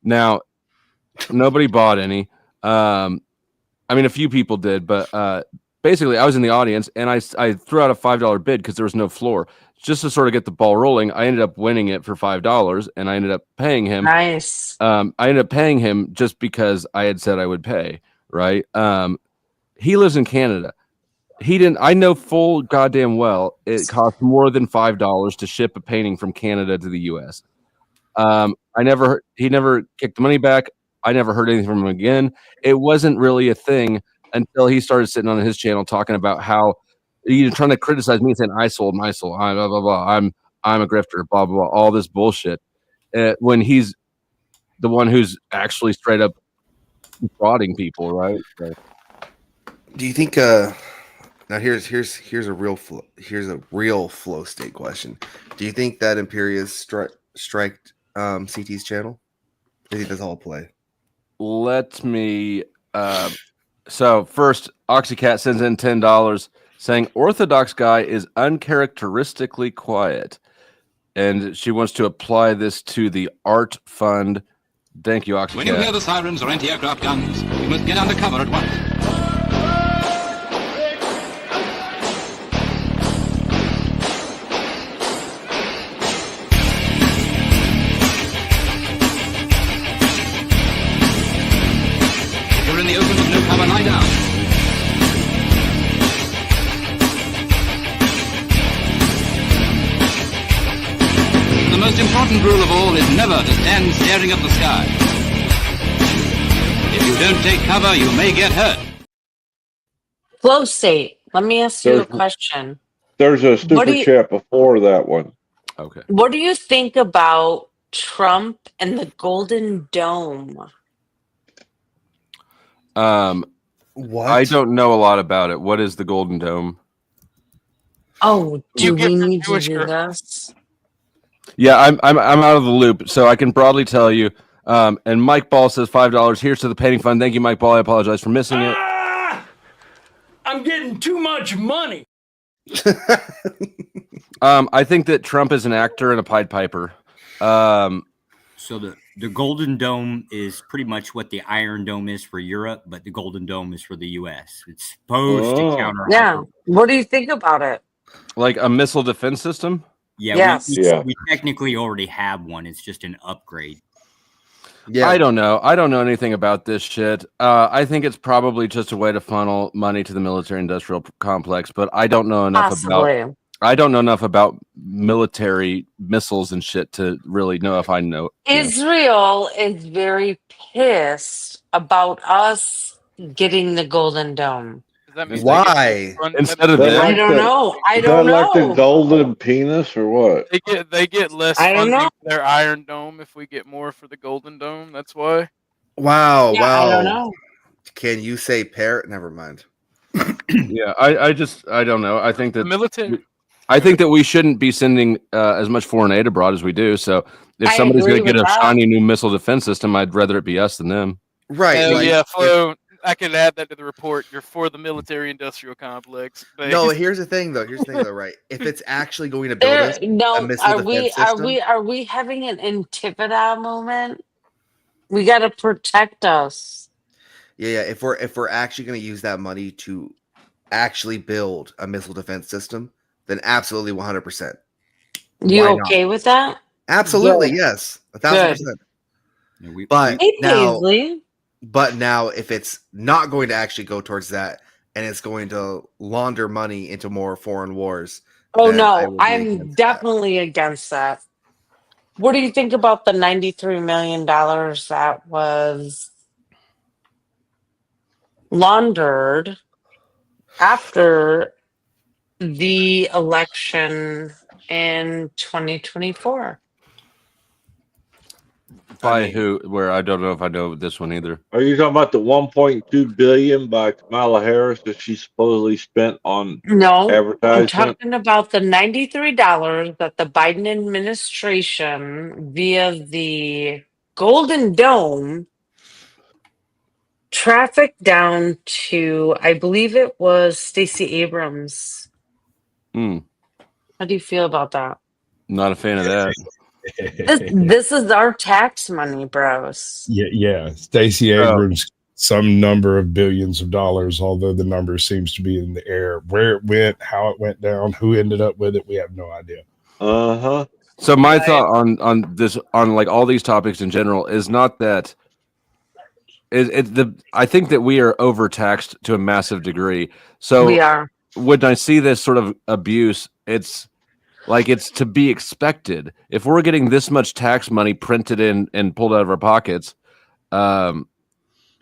Now, nobody bought any. I mean, a few people did, but basically, I was in the audience and I threw out a $5 bid because there was no floor, just to sort of get the ball rolling. I ended up winning it for $5, and I ended up paying him. Nice. I ended up paying him just because I had said I would pay. Right. He lives in Canada. He didn't. I know full goddamn well it costs more than $5 to ship a painting from Canada to the U.S. He never kicked the money back. I never heard anything from him again. It wasn't really a thing until he started sitting on his channel talking about how trying to criticize me, saying I sold my soul, blah blah blah. I'm a grifter, blah blah blah, all this bullshit. When he's the one who's actually straight up defrauding people, right? So. Do you think? Now here's a real flow state question. Do you think that Imperia's striked CT's channel? I think that's all play. Let me. So first, Oxycat sends in $10 saying Orthodox guy is uncharacteristically quiet, and she wants to apply this to the art fund. Thank you, Oxycat. When you hear the sirens or anti-aircraft guns, you must get under cover at once. In the open with no cover, lie down. The most important rule of all is never to stand staring at the sky. If you don't take cover, you may get hurt. Flow state. Let me ask you a question. There's a super chat before that one. Okay. What do you think about Trump and the Golden Dome? What? I don't know a lot about it. What is the Golden Dome? Oh, do we need to do this? Yeah, I'm out of the loop, so I can broadly tell you. And Mike Ball says $5. Here's to the painting fund. Thank you, Mike Ball. I apologize for missing it. I'm getting too much money. I think that Trump is an actor and a Pied Piper. So the Golden Dome is pretty much what the Iron Dome is for Europe, but the Golden Dome is for the U.S. It's supposed to counter. Yeah. What do you think about it? Like a missile defense system? Yeah, yes. We technically already have one. It's just an upgrade. Yeah, I don't know. I don't know anything about this shit. I think it's probably just a way to funnel money to the military-industrial complex, but I don't know enough about. I don't know enough about military missiles and shit to really know if I know. Israel is very pissed about us getting the Golden Dome. Why? Instead of this? I don't know. I don't know. Like the golden penis or what? They get less funding for their Iron Dome if we get more for the Golden Dome. That's why. Wow. Yeah, wow. I don't know. Can you say parrot? Never mind. Yeah, I don't know. I think that military. I think that we shouldn't be sending as much foreign aid abroad as we do. So if somebody's going to get a shiny new missile defense system, I'd rather it be us than them. Right. Like, yeah, Flo, I can add that to the report. You're for the military-industrial complex. But... No, here's the thing, though. Right? If it's actually going to build us a missile defense system, are we having an Intifada moment? We got to protect us. Yeah. If we're actually going to use that money to actually build a missile defense system, then absolutely 100%. You okay with that? Absolutely, yes, 1,000%. But now, if it's not going to actually go towards that, and it's going to launder money into more foreign wars, oh no, I'm definitely against that. What do you think about the $93 million that was laundered after the election in 2024? By who? Where? I don't know if I know this one either. Are you talking about the 1.2 billion by Kamala Harris that she supposedly spent on advertising? I'm talking about the $93 that the Biden administration via the Golden Dome trafficked down to, I believe it was Stacey Abrams. How do you feel about that? Not a fan of that. This is our tax money, bros. Yeah. Stacey Abrams, some number of billions of dollars, although the number seems to be in the air. Where it went, how it went down, who ended up with it, we have no idea. So my thought on this, on like all these topics in general, is not that I think that we are overtaxed to a massive degree. So we are. When I see this sort of abuse, it's like it's to be expected. If we're getting this much tax money printed in and pulled out of our pockets,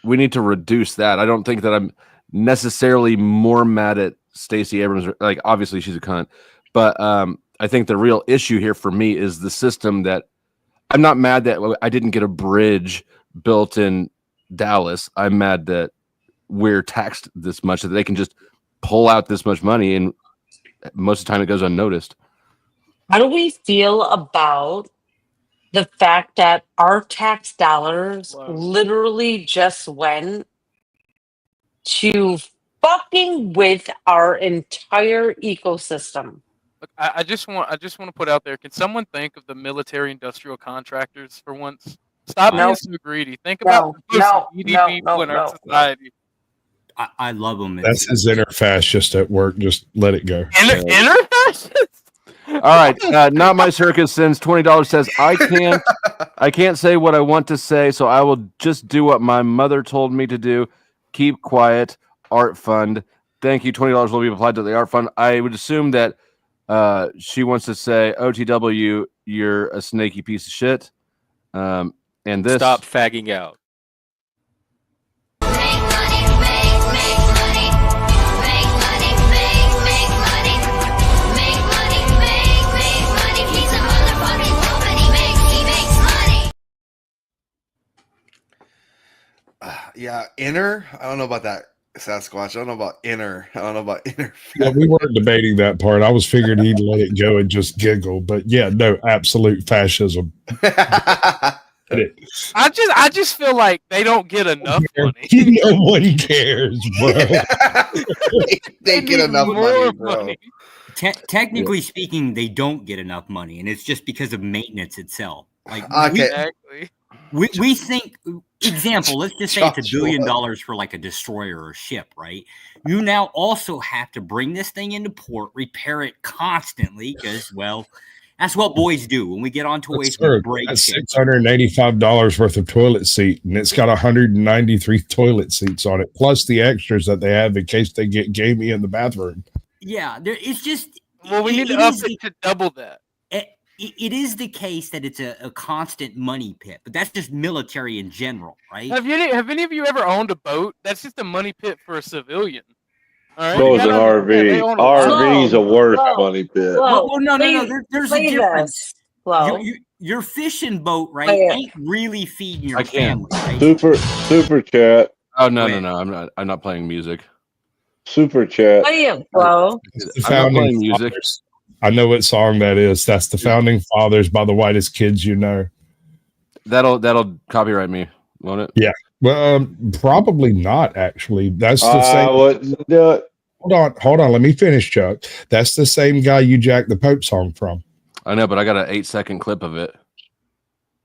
we need to reduce that. I don't think that I'm necessarily more mad at Stacey Abrams. Like, obviously she's a cunt, but I think the real issue here for me is the system that I'm not mad that I didn't get a bridge built in Dallas. I'm mad that we're taxed this much that they can just pull out this much money, and most of the time it goes unnoticed. How do we feel about the fact that our tax dollars literally just went to fucking with our entire ecosystem? Look, I just want to put out there. Can someone think of the military industrial contractors for once? Stop being so greedy. Think about the needy people in our society. I love them. That's his inner fascist at work. Just let it go. Inner fascist? All right. Not my circus sends $20 says I can't say what I want to say, so I will just do what my mother told me to do. Keep quiet. Art fund. Thank you. $20 will be applied to the art fund. I would assume that she wants to say, OTW, you're a snaky piece of shit. And this stop fagging out. Yeah, inner. I don't know about that, Sasquatch. I don't know about inner. I don't know about inner. Yeah, we weren't debating that part. I was figuring he'd let it go and just giggle. But yeah, no, absolute fascism. I just feel like they don't get enough money. No one cares, bro. they get enough money, bro. Technically speaking, they don't get enough money, and it's just because of maintenance itself. Like, we think, example, let's just say it's $1 billion for like a destroyer or ship, right? You now also have to bring this thing into port, repair it constantly, because, well, that's what boys do. When we get on toys, we break that's $685 worth of toilet seat, and it's got 193 toilet seats on it, plus the extras that they have in case they get gamey in the bathroom. Yeah, it's just... Well, we need to up it to double that. It is the case that it's a constant money pit, but that's just military in general, right? Have any of you ever owned a boat? That's just a money pit for a civilian. All right? So is an RV. RV is a worse money pit. Well, no. There's a difference. Your fishing boat, right, ain't really feeding your family. Right? Super chat. Oh no! I'm not playing music. Super chat. What are you, Flo? I'm not playing music. I know what song that is. That's the Founding Fathers by the Whitest Kids You Know. That'll copyright me, won't it? Yeah. Well, probably not. Actually, that's the same. Hold on. Let me finish, Chuck. That's the same guy you jacked the Pope song from. I know, but I got an 8-second clip of it.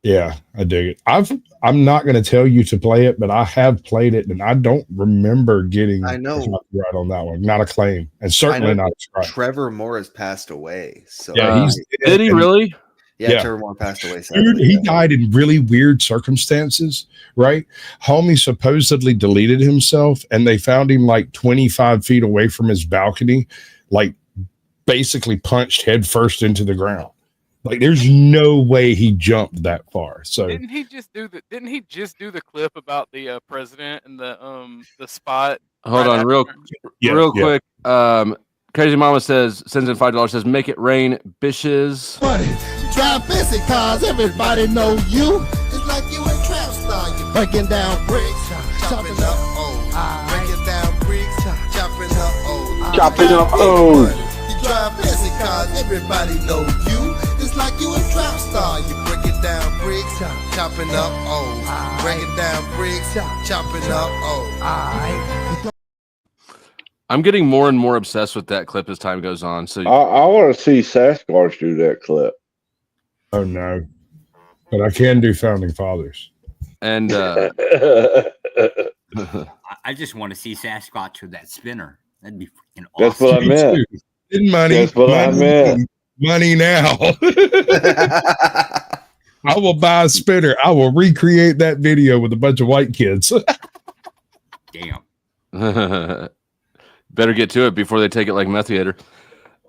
Yeah, I dig it. I'm not going to tell you to play it, but I have played it, and I don't remember getting right on that one. Not a claim, and certainly not a strike. Trevor Moore has passed away. So yeah, did he really? Yeah, Trevor Moore passed away. Dude, he died in really weird circumstances, right? Homie supposedly deleted himself, and they found him like 25 feet away from his balcony, like basically punched head first into the ground. Like, there's no way he jumped that far. So didn't he just do the clip about the president and the spot? Hold on, real quick. Crazy Mama sends in $5, says make it rain, bitches. Drive fancy cars, everybody know you. It's like you a trap star. You breaking down bricks, chopping up breaking down bricks, chopping up You drive fancy cars, everybody know you. It's like you a trap star. You breaking down bricks, chopping up breaking down bricks, chopping up I'm getting more and more obsessed with that clip as time goes on. So I want to see Sasquatch do that clip. Oh no, but I can do founding fathers. And I just want to see Sasquatch with that spinner. That'd be freaking awesome. That's what I meant. Money. That's what I meant. Money now. I will buy a spinner. I will recreate that video with a bunch of white kids. Damn. Better get to it before they take it like Meth Theater.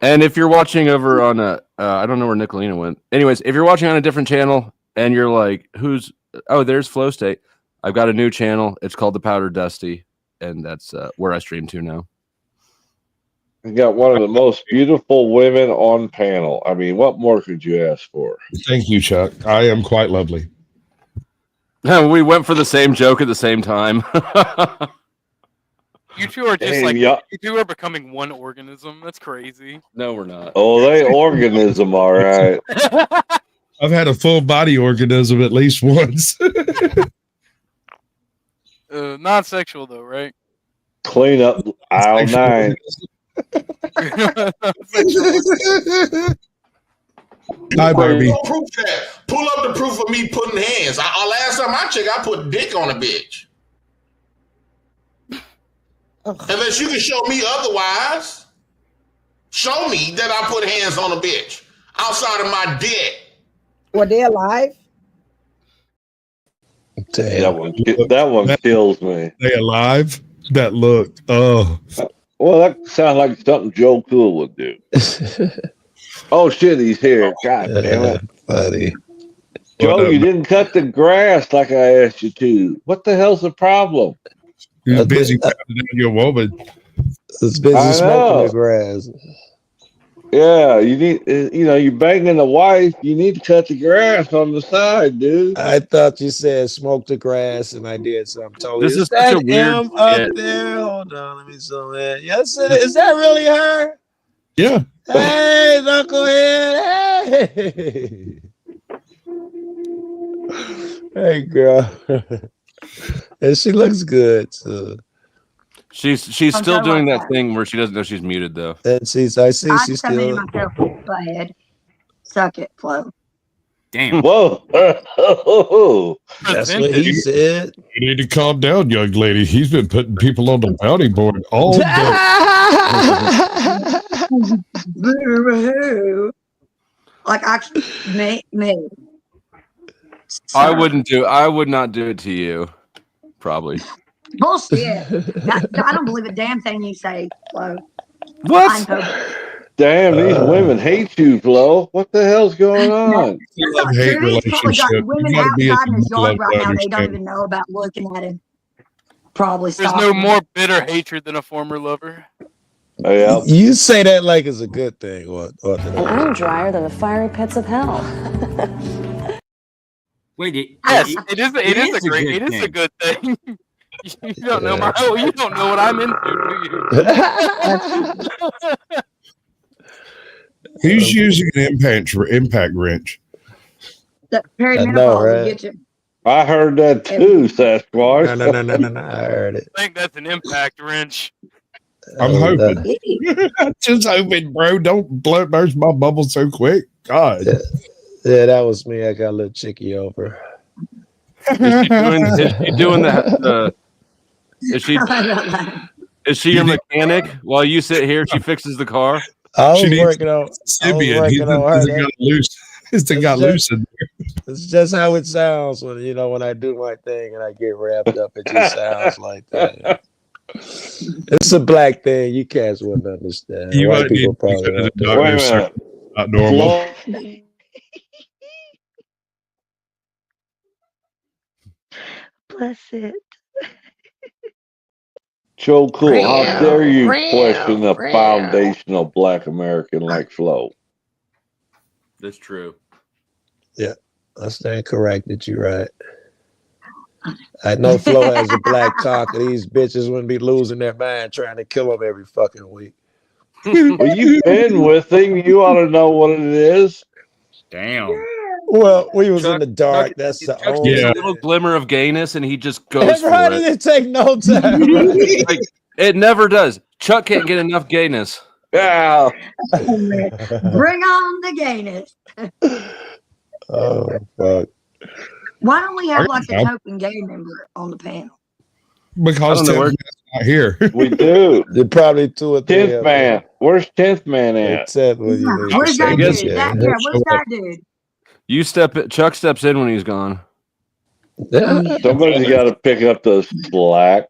And if you're watching over on I don't know where Nicolina went. Anyways, if you're watching on a different channel and you're like, there's Flow State. I've got a new channel. It's called The Powder Dusty, and that's where I stream to now. You got one of the most beautiful women on panel. I mean, what more could you ask for? Thank you, Chuck. I am quite lovely. We went for the same joke at the same time. You two are just you two are becoming one organism. That's crazy. No, we're not. Oh, they organism, all right. I've had a full body organism at least once. Non-sexual though, right? Clean up aisle 9. Hi, Barbie. Pull up the proof of me putting hands. Last time I checked, I put dick on a bitch. Unless you can show me otherwise. Show me that I put hands on a bitch outside of my dick. Were they alive? Damn. That one kills me. They alive? That look. Oh. Well, that sounds like something Joe Cool would do. Oh shit, he's here. God damn it. Buddy. Joe, you didn't cut the grass like I asked you to. What the hell's the problem? You're busy down your woman. It's busy smoking the grass. Yeah, you need, you're banging the wife. You need to cut the grass on the side, dude. I thought you said smoke the grass, and I did something totally. This is such a weird up there. Hold on, let me zoom in. Yes, is that really her? Yeah. Hey, knucklehead. Hey. Hey, girl. And she looks good too. She's still doing that thing where she doesn't know she's muted though. And I see she's still. Myself, go ahead, suck it, Flo. Damn. Whoa. That's what he said. You need to calm down, young lady. He's been putting people on the bounty board all day. Like actually, me. I would not do it to you. Probably. Bullshit. I don't believe a damn thing you say, Flo. What? Damn, these women hate you, Flo. What the hell's going on? Hate relationship. Women outside in his yard right now, they don't even know about looking at him. Probably. There's no more bitter hatred than a former lover. Oh, yeah. You say that like it's a good thing. And I'm drier than the fiery pits of hell. Wait, yes, it is a good thing. You don't know you don't know what I'm into, do you? Who's using an impact wrench? I know, right? I heard that too, Sasquatch. No. I heard it. I think that's an impact wrench. I'm hoping. I'm just hoping, bro. Don't burst my bubble so quick. God. Yeah, that was me. I got a little chicky over. Is she doing that? Is she your mechanic? While you sit here, she fixes the car. I was working on her. This thing got loose in there. It's just how it sounds when I do my thing and I get wrapped up. It just sounds like that. It's a black thing. You cats wouldn't understand. White people probably don't. Not normal. Bless it. Joe Cool, how dare you question a foundational Black American like Flo? That's true. Yeah, I stand corrected. You right. I know Flo has a black cock, and these bitches wouldn't be losing their mind trying to kill him every fucking week. Well, you've been with him. You ought to know what it is. Damn. Well, we was in the dark. That's the only a little glimmer of gayness, and he just goes for How it. did it take no time? Like, it never does. Chuck can't get enough gayness. Yeah. Bring on the gayness. Oh fuck! Why don't we have like a token gay member on the panel? Because Tim Man's not here. We do. They're probably 2 or 3. 10th man. Where's 10th man at? Where's that dude? Where's that dude? Chuck steps in when he's gone. Somebody's got to pick up the slack.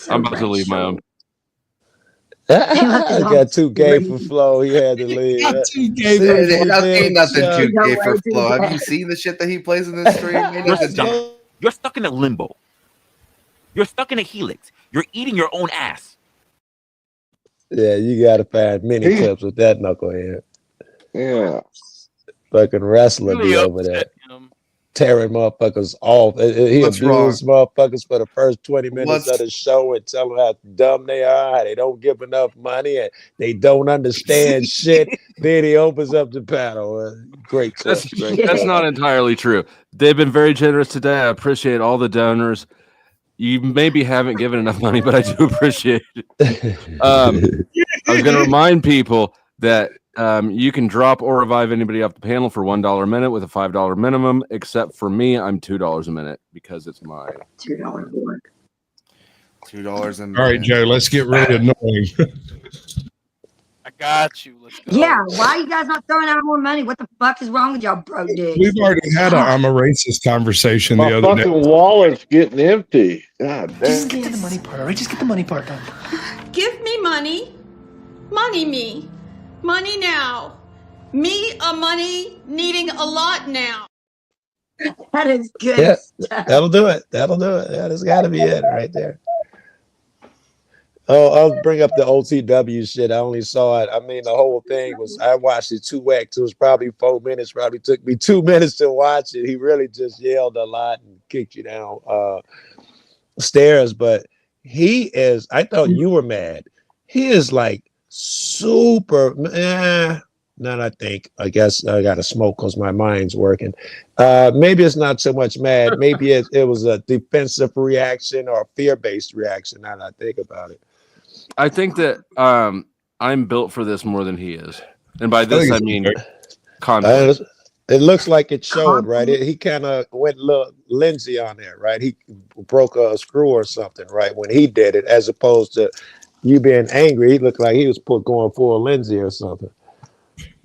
I'm about to leave my own. I got too gay for Flo. He had to leave. Ain't nothing too gay for Flo. Have you seen the shit that he plays in this stream? You're stuck in a limbo. You're stuck in a helix. You're eating your own ass. Yeah, you gotta find many clips with that knucklehead. Yeah. Fucking wrestler be over there. Tearing motherfuckers off. He abused motherfuckers for the first 20 minutes of the show and tell them how dumb they are, how they don't give enough money, and they don't understand shit. Then he opens up the panel. Great. That's not entirely true. They've been very generous today. I appreciate all the donors. You maybe haven't given enough money, but I do appreciate it. I was going to remind people that you can drop or revive anybody off the panel for $1 a minute with a $5 minimum, except for me, I'm $2 a minute because it's my $2 work. $2 a minute. All right, Joe, let's get really annoying. I got you. Let's go. Yeah, why are you guys not throwing out more money? What the fuck is wrong with y'all, bro? We've already had a I'm a racist conversation the other day. My fucking wallet's getting empty. God damn. Just get to the money part, all right? Just get the money part done. Give me money. Money me. Money now. Me a money needing a lot now. That is good. Yeah, that'll do it. That'll do it. Yeah, that's got to be it right there. Oh, I'll bring up the OTW shit. I only saw it. I mean, the whole thing was, I watched it 2x. It was probably 4 minutes. Probably took me 2 minutes to watch it. He really just yelled a lot and kicked you down stairs. But he is, I thought you were mad. He is like super, now I guess I got to smoke because my mind's working. Maybe it's not so much mad. Maybe it was a defensive reaction or a fear-based reaction now that I think about it. I think that I'm built for this more than he is. And by this, I mean conflict. It looks like it showed, right? He kind of went Lindsay on there, right? He broke a screw or something, right? When he did it, as opposed to you being angry, he looked like he was going full Lindsay or something.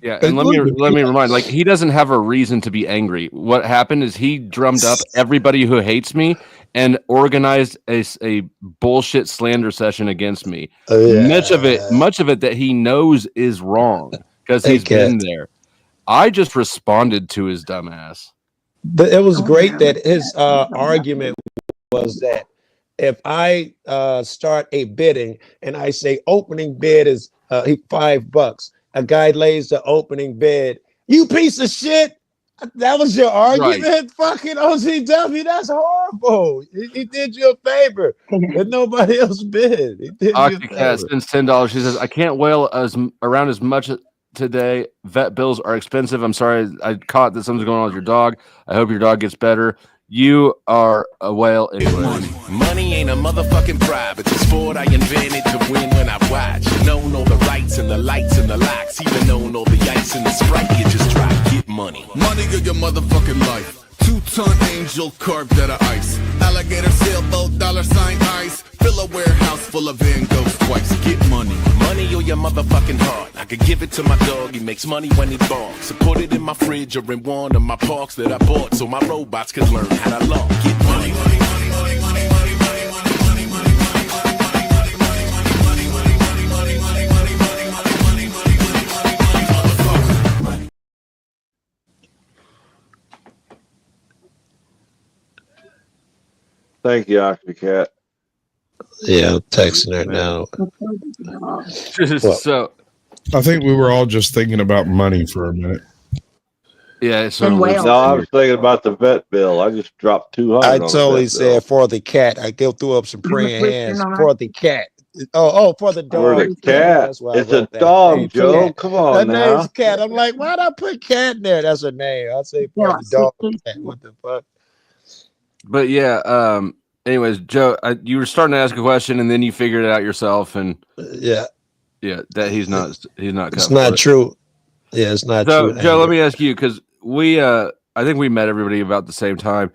Yeah, and let me remind, like, he doesn't have a reason to be angry. What happened is he drummed up everybody who hates me and organized a bullshit slander session against me. Much of it that he knows is wrong because he's been there. I just responded to his dumbass. But it was great that his argument was that if I start a bidding and I say opening bid is $5, a guy lays the opening bid. You piece of shit. That was your argument? Right. Fucking OCW. That's horrible. He did you a favor that nobody else bid. He did Octocat spends $10. She says, I can't wail around as much today. Vet bills are expensive. I'm sorry I caught that something's going on with your dog. I hope your dog gets better. You are a whale anyway. Money ain't a motherfucking bribe. It's a sport I invented to win when I watch. You know all the rights and the lights and the locks. Even knowing all the ice and the Sprite. You just try to get money. Money of your motherfucking life. 2-ton angel carved out of ice. Alligator sailboat, $sign ice. Fill a warehouse full of Van Goghs twice. Get money. Money or your motherfucking heart. I could give it to my dog. He makes money when he barks. So put it in my fridge or in one of my parks that I bought so my robots can learn how to log. Get money. Thank you, Octocat. Yeah, I'm texting her now. So I think we were all just thinking about money for a minute. Yeah, so no, I was thinking about the vet bill. I just dropped $200. I totally said for the cat. I go threw up some praying hands for the cat. Oh, for the dog. For the cat. It's a dog, hey, Joe. Come on, her name's Cat. I'm like, why'd I put Cat in there? That's her name. I'll say for the dog. What the fuck? But yeah. Anyways, Joe, you were starting to ask a question, and then you figured it out yourself, and yeah. Yeah, that he's not. He's not. It's not true. Yeah, it's not so, true. Joe, let me ask you, because I think we met everybody about the same time.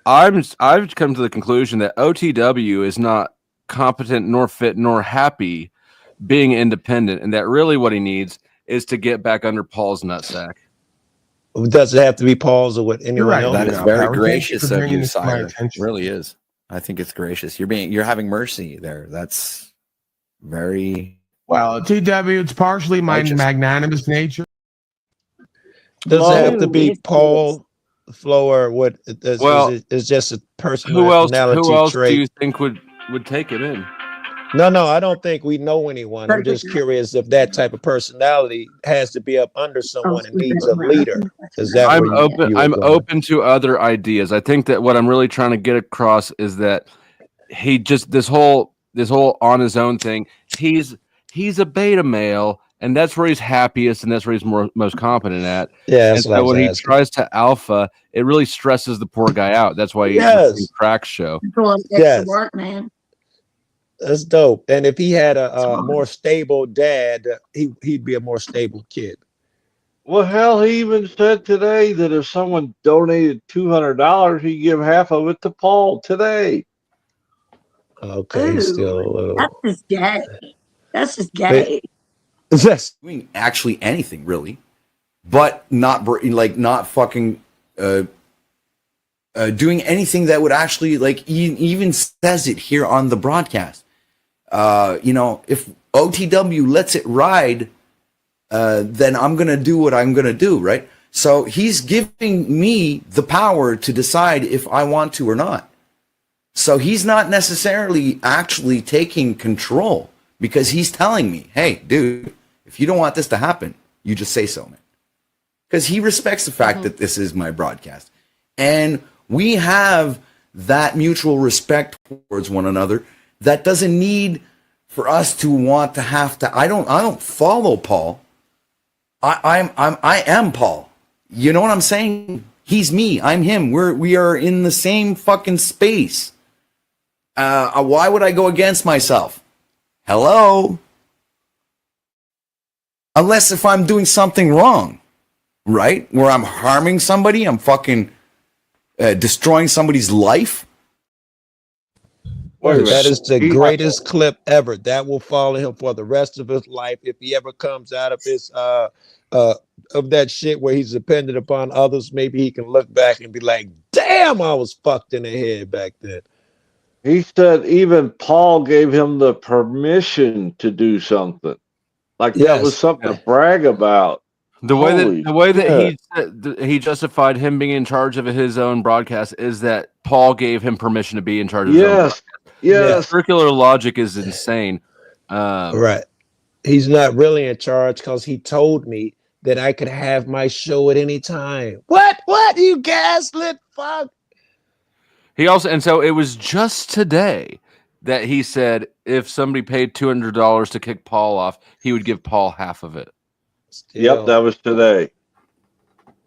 I've come to the conclusion that OTW is not competent, nor fit, nor happy being independent, and that really what he needs is to get back under Paul's nutsack. Does it have to be Paul's or what anyone right. else? That is very gracious of you, Sire. It really is. I think it's gracious. You're having mercy there. That's very well. TW, it's partially my magnanimous nature. Does it have to be Paul, Flo, or what? It's just a personality Who else trait. do you think would take it in? No, I don't think we know anyone. I'm just curious if that type of personality has to be up under someone and needs a leader. Is that I'm open to other ideas. I think that what I'm really trying to get across is that he just this whole on his own thing. He's a beta male, and that's where he's happiest, and that's where he's most competent at. Yeah, and so when he tries to alpha, it really stresses the poor guy out. That's why he's crack show. Yes, work, man. That's dope. And if he had a more stable dad, he'd be a more stable kid. Well, hell, he even said today that if someone donated $200, he'd give half of it to Paul today. Okay, Ooh, still a little. That's just gay. That's just gay. Yes. Doing actually anything really, but not fucking doing anything that would actually even says it here on the broadcast. If OTW lets it ride, then I'm gonna do what I'm gonna do, right? So he's giving me the power to decide if I want to or not. So he's not necessarily actually taking control, because he's telling me, hey, dude, if you don't want this to happen, you just say so, man. Because he respects the fact that this is my broadcast. And we have that mutual respect towards one another that doesn't need for us to want to have to. I don't follow Paul. I am Paul. You know what I'm saying? He's me. I'm him. We are in the same fucking space. Why would I go against myself? Hello? Unless if I'm doing something wrong, right? Where I'm harming somebody, I'm fucking destroying somebody's life. That is the greatest clip ever. That will follow him for the rest of his life if he ever comes out of his of that shit where he's dependent upon others. Maybe he can look back and be like, "Damn, I was fucked in the head back then." He said even Paul gave him the permission to do something. That was something to brag about. The way that he justified him being in charge of his own broadcast is that Paul gave him permission to be in charge of his own broadcast. Yes. Circular logic is insane. Right. He's not really in charge because he told me that I could have my show at any time. What? You gaslit fuck? He also, and so it was just today that he said if somebody paid $200 to kick Paul off, he would give Paul half of it. Yep, that was today.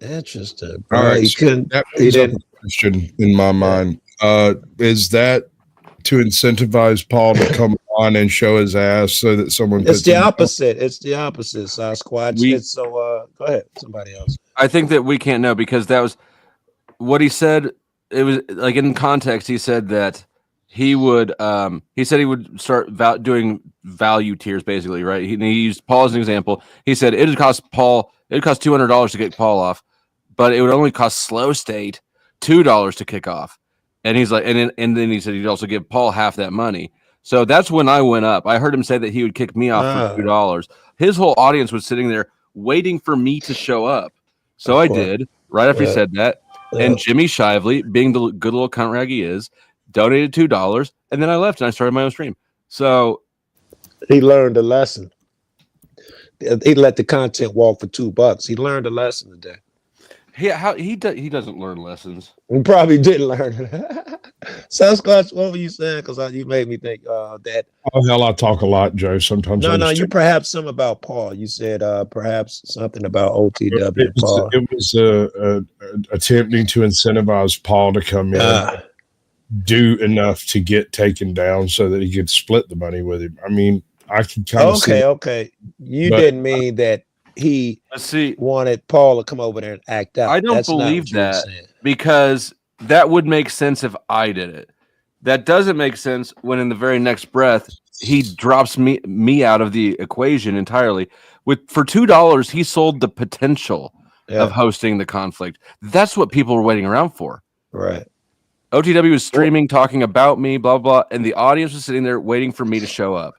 Interesting. All right, that brings up a question in my mind. Is that to incentivize Paul to come on and show his ass so that someone? It's the opposite. It's the opposite, Sasquatch. Go ahead, somebody else. I think that we can't know because that was what he said. It was like in context. He said that he would. He said he would start doing value tiers, basically, right? He used Paul as an example. He said it would cost $200 to kick Paul off, but it would only cost Slow State $2 to kick off. And he's like, and then he said he'd also give Paul half that money. So that's when I went up. I heard him say that he would kick me off for $2. His whole audience was sitting there waiting for me to show up. So I did right after he said that. And Jimmy Shively, being the good little cunt rag he is, donated $2, and then I left and I started my own stream. So he learned a lesson. He let the content walk for $2. He learned a lesson today. He doesn't learn lessons. He probably didn't learn it. Sasquatch, what were you saying? Because you made me think that. Oh hell, I talk a lot, Joe. Sometimes. No, you perhaps some about Paul. You said perhaps something about OTW. It was attempting to incentivize Paul to come in, do enough to get taken down so that he could split the money with him. I mean, I can kind of see. Okay. You didn't mean that he wanted Paul to come over there and act out. I don't believe that because that would make sense if I did it. That doesn't make sense when in the very next breath he drops me out of the equation entirely. For $2, he sold the potential of hosting the conflict. That's what people were waiting around for. Right. OTW was streaming, talking about me, blah, blah, and the audience was sitting there waiting for me to show up.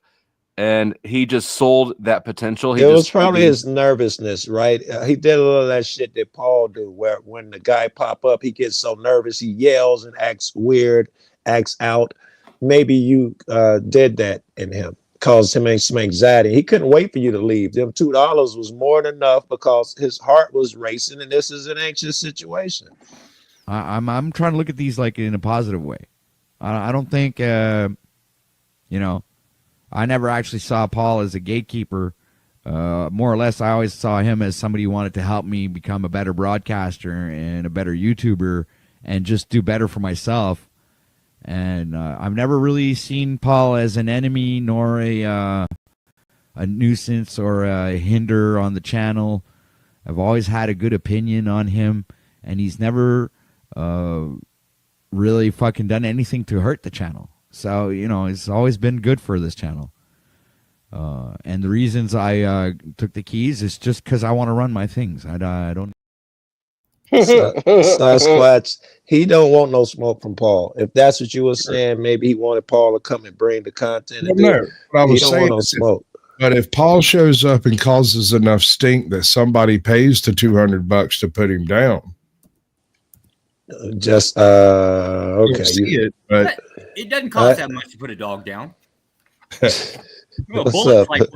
And he just sold that potential. It was probably his nervousness, right? He did a lot of that shit that Paul do, where when the guy pop up, he gets so nervous, he yells and acts weird, acts out. Maybe you did that in him, caused him some anxiety. He couldn't wait for you to leave. Them $2 was more than enough because his heart was racing, and this is an anxious situation. I'm trying to look at these like in a positive way. I don't think I never actually saw Paul as a gatekeeper. More or less, I always saw him as somebody who wanted to help me become a better broadcaster and a better YouTuber and just do better for myself. And I've never really seen Paul as an enemy nor a nuisance or a hinder on the channel. I've always had a good opinion on him, and he's never really fucking done anything to hurt the channel. So, it's always been good for this channel. And the reasons I took the keys is just because I want to run my things. I don't. Sasquatch, he don't want no smoke from Paul. If that's what you were saying, maybe he wanted Paul to come and bring the content. No, what I was he don't saying want no smoke. But if Paul shows up and causes enough stink that somebody pays the $200 to put him down, just okay. But it doesn't cost that much to put a dog down. What's up? Like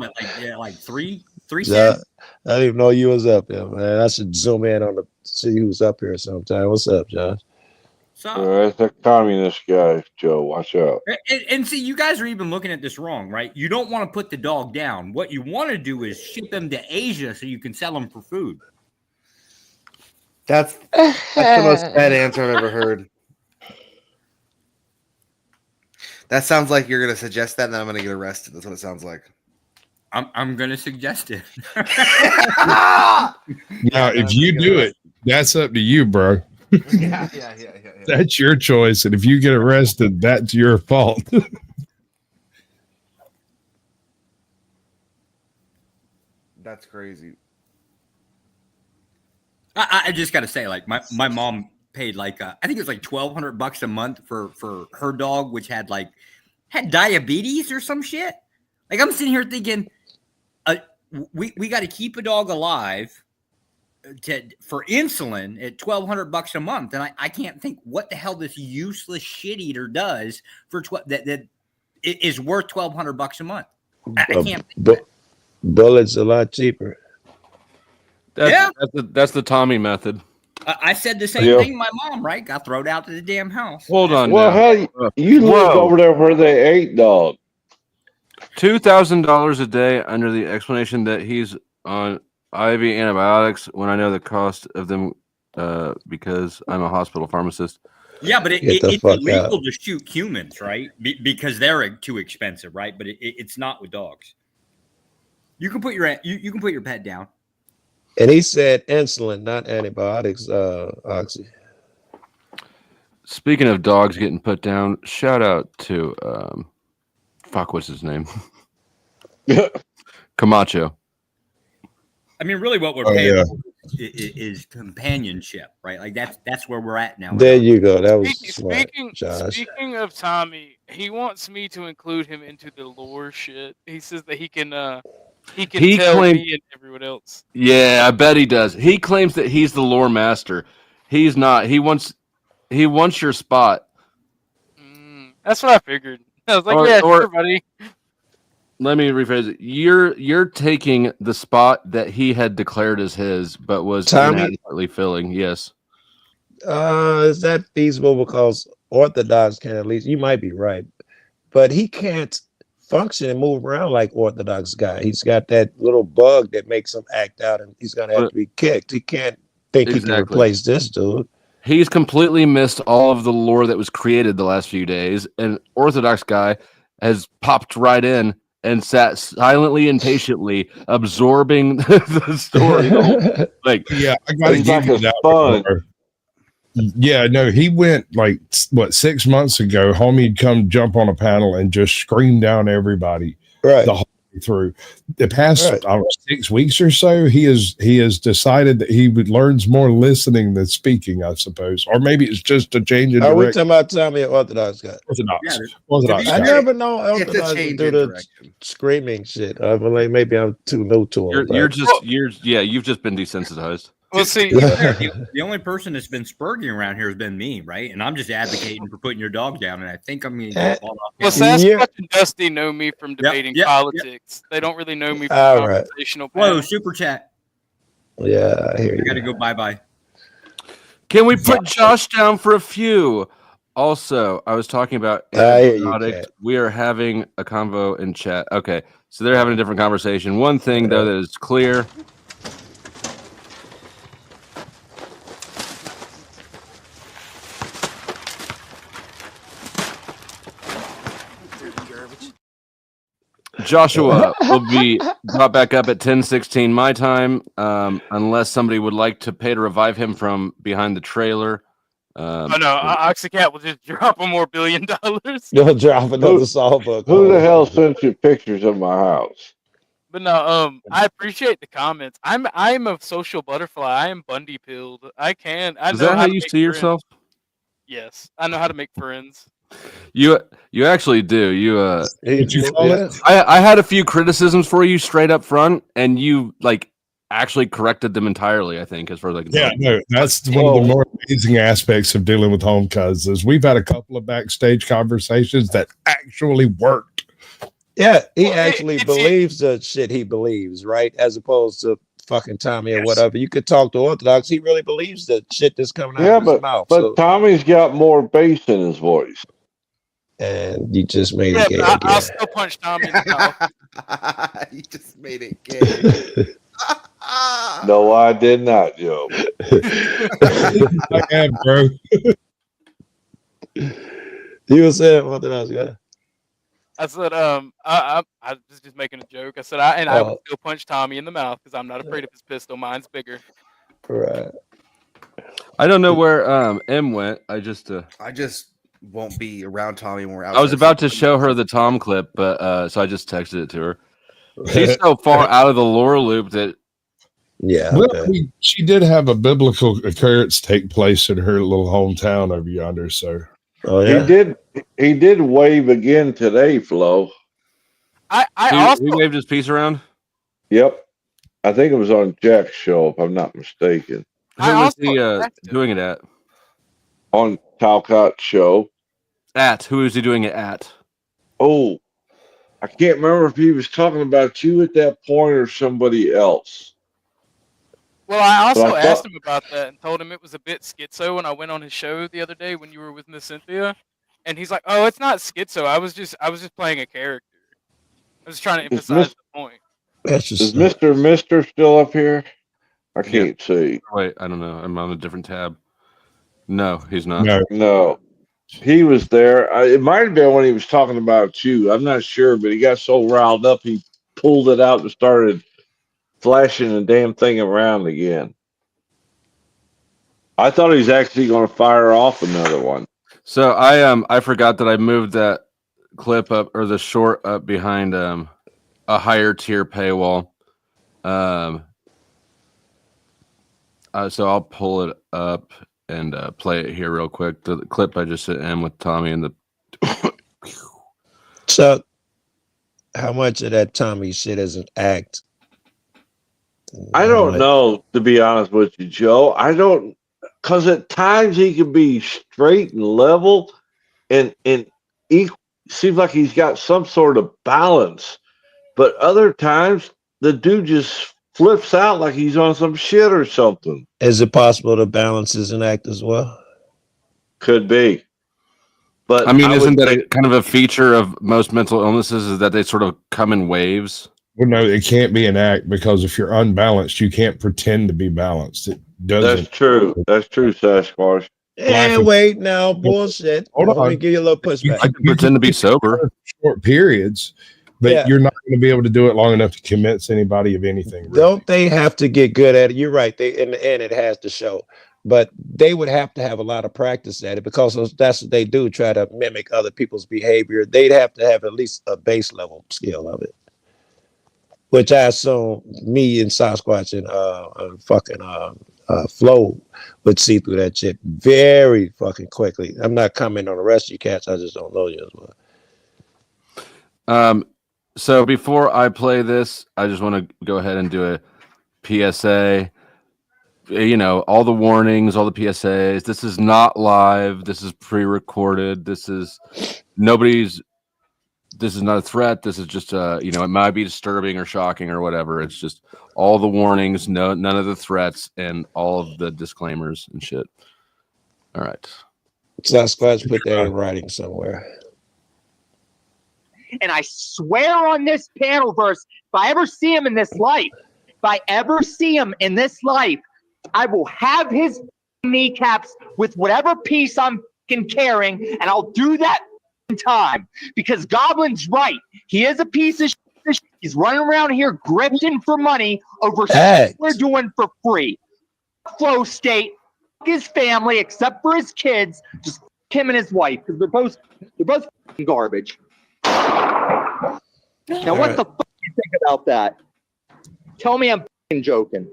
three Josh, cents. I didn't even know you was up there, man. I should zoom in on see who's up here sometime. What's up, Josh? That's a communist guy, Joe. Watch out. And see, you guys are even looking at this wrong, right? You don't want to put the dog down. What you want to do is ship them to Asia so you can sell them for food. That's the most bad answer I've ever heard. That sounds like you're going to suggest that, and then I'm going to get arrested. That's what it sounds like. I'm going to suggest it. Now, if you do it, that's up to you, bro. Yeah. That's your choice, and if you get arrested, that's your fault. That's crazy. I just got to say, like, my mom paid like I think it was like $1,200 a month for her dog, which had diabetes or some shit. Like, I'm sitting here thinking, we got to keep a dog alive for insulin at $1,200 a month, and I can't think what the hell this useless shit eater does for that is worth $1,200 a month. I can't. Bullets a lot cheaper. That's the Tommy method. I said the same thing to my mom, right? Got thrown out to the damn house. Hold on. Well, hey, you live over there where they ate dog. $2,000 a day under the explanation that he's on IV antibiotics when I know the cost of them because I'm a hospital pharmacist. Yeah, but it's illegal to shoot humans, right? Because they're too expensive, right? But it's not with dogs. You can put your pet down. And he said insulin, not antibiotics, Oxy. Speaking of dogs getting put down, shout out to what's his name? Camacho. I mean, really, what we're paying is companionship, right? Like that's where we're at now. There you go. That was smart, Josh. Speaking of Tommy, he wants me to include him into the lore shit. He says that he can tell me and everyone else. Yeah, I bet he does. He claims that he's the lore master. He's not. He wants your spot. That's what I figured. I was like, sure, buddy. Let me rephrase it. You're taking the spot that he had declared as his, but was inadequately filling. Yes. Is that feasible? Because Orthodox can at least. You might be right, but he can't function and move around like Orthodox guy. He's got that little bug that makes him act out, and he's gonna have to be kicked. He can't think he can replace this dude. He's completely missed all of the lore that was created the last few days, and Orthodox guy has popped right in and sat silently and patiently absorbing the story. Like, yeah, I got to It's give like you a that. sponge. Before. Yeah, no, he went like 6 months ago. Homie'd come jump on a panel and just scream down everybody the whole way through. The past 6 weeks or so, he has decided that he learns more listening than speaking, I suppose, or maybe it's just a change in Are we direction. talking about Tommy or Orthodox guy? Orthodox I guy. never know It's a Orthodox to change do in the direction. screaming shit. I mean, like maybe I'm too new to him. you've just been desensitized. Well, see, the only person that's been spurging around here has been me, right? And I'm just advocating for putting your dog down, and I think I'm going to get called off. Well, Sasquatch and Dusty know me from debating yep. politics. They don't really know me from All right. conversational Whoa, panels. super chat. Yeah, I hear I got to you. go bye-bye. Can we put Josh down for a few? Also, I was talking about I hear you, Addict. Cat. We are having a convo in chat. Okay, so they're having a different conversation. One thing, though, that is clear. Joshua will be brought back up at 10:16 my time, unless somebody would like to pay to revive him from behind the trailer. Oh no, Oxycat will just drop him more $1 billion. You'll drop another sawbuck. Who the hell sent you pictures of my house? But no, I appreciate the comments. I'm a social butterfly. I am Bundy pilled. I Is know that how to you make see friends. yourself? Yes, I know how to make friends. You actually do. Yeah. I had a few criticisms for you straight up front, and you like actually corrected them entirely. I think, as far as I can tell. Yeah, no, that's one of the more amazing aspects of dealing with home cuz is we've had a couple of backstage conversations that actually worked. Yeah, he actually believes the shit he believes, right? As opposed to fucking Tommy or whatever. You could talk to Orthodox. He really believes the shit that's coming out of his mouth. But So, Tommy's got more bass in his voice. and you just made Yeah, it gay but again. I'll still punch Tommy in the mouth. You just made it gay. No, I did not, Joe. I have, bro. You were saying Orthodox guy. I said, I was just making a joke. I said, I would still punch Tommy in the mouth because I'm not afraid of his pistol. Mine's bigger. Right. I don't know where M went. I just won't be around Tommy when we're out. I was about to show her the Tom clip, but so I just texted it to her. She's so far out of the lore loop that Well, she did have a biblical occurrence take place in her little hometown over yonder. So, He did wave again today, Flo. he waved his piece around. Yep, I think it was on Jack's show, if I'm not mistaken. Who was he doing it at? On Talcott's show. Who is he doing it at? Oh, I can't remember if he was talking about you at that point or somebody else. Well, I also But I asked thought- him about that and told him it was a bit schizo when I went on his show the other day when you were with Miss Cynthia, and he's like, "Oh, it's not schizo. I was just playing a character. I was trying to emphasize the point." Is Mister still up here? I can't see. Wait, I don't know. I'm on a different tab. No, he's not. No. He was there. It might have been when he was talking about you. I'm not sure, but he got so riled up he pulled it out and started flashing the damn thing around again. I thought he was actually going to fire off another one. So I forgot that I moved that clip up or the short up behind a higher tier paywall. So I'll pull it up and play it here real quick. The clip I just sent in with Tommy and the. So, how much of that Tommy shit is an act? I don't know, to be honest with you, Joe. I don't, because at times he can be straight and level, and seems like he's got some sort of balance. But other times, the dude just flips out like he's on some shit or something. Is it possible to balance as an act as well? Could be. But I mean, isn't that kind of a feature of most mental illnesses is that they sort of come in waves? Well, no, it can't be an act because if you're unbalanced, you can't pretend to be balanced. It doesn't. That's true. That's true, Sasquatch. Hey, wait now, bullshit. Hold Let me on. give you a little pushback. I can pretend to be sober. Short periods, but you're not going to be able to do it long enough to convince anybody of anything. Really. Don't they have to get good at it? You're right. They in the end it has to show, but they would have to have a lot of practice at it because that's what they do. Try to mimic other people's behavior. They'd have to have at least a base level skill of it, which I assume me and Sasquatch and Flo would see through that shit very fucking quickly. I'm not commenting on the rest of you cats. I just don't know you as well. So before I play this, I just want to go ahead and do a PSA. You know, all the warnings, all the PSAs. This is not live. This is pre-recorded. This is not a threat. This is just you know, it might be disturbing or shocking or whatever. It's just all the warnings, none of the threats, and all of the disclaimers and shit. All right. Sasquatch put that in writing somewhere. And I swear on this panel verse, if I ever see him in this life, I will have his kneecaps with whatever piece I'm carrying, and I'll do that in time. Because Goblin's right. He is a piece of shit. He's running around here grifting for money over stuff we're doing for free. Flow State, his family, except for his kids, just him and his wife, because they're both garbage. Now, what the fuck do you think about that? Tell me I'm joking.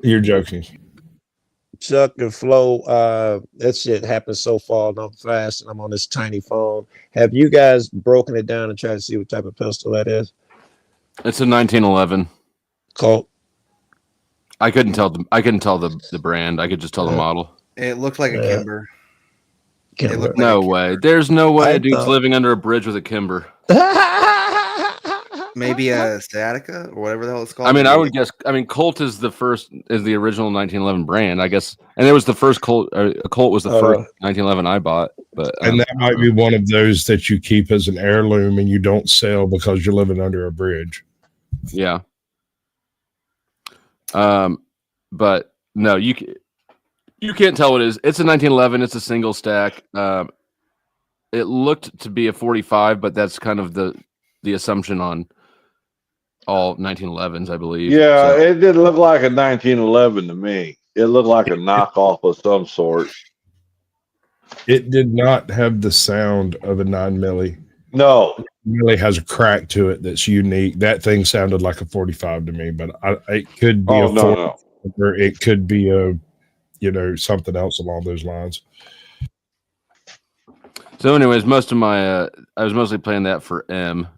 You're joking. Chuck and Flo, that shit happens so fast, and I'm on this tiny phone. Have you guys broken it down and tried to see what type of pistol that is? It's a 1911 Colt. I couldn't tell the brand. I could just tell the model. It looked like a Kimber. No way. There's no way a dude's living under a bridge with a Kimber. Maybe a Sciatica or whatever the hell it's called. I mean, I would guess. I mean, Colt is the original 1911 brand, I guess, and it was the first Colt. Colt was the first 1911 I bought. But and that might be one of those that you keep as an heirloom and you don't sell because you're living under a bridge. Yeah. But no, you can't tell what it is. It's a 1911. It's a single stack. It looked to be a 45, but that's kind of the assumption on all 1911s, I believe. Yeah, it didn't look like a 1911 to me. It looked like a knockoff of some sort. It did not have the sound of a 9 milli. No, it really has a crack to it that's unique. That thing sounded like a 45 to me, but it could be or it could be something else along those lines. So, anyways, most of my I was mostly playing that for M,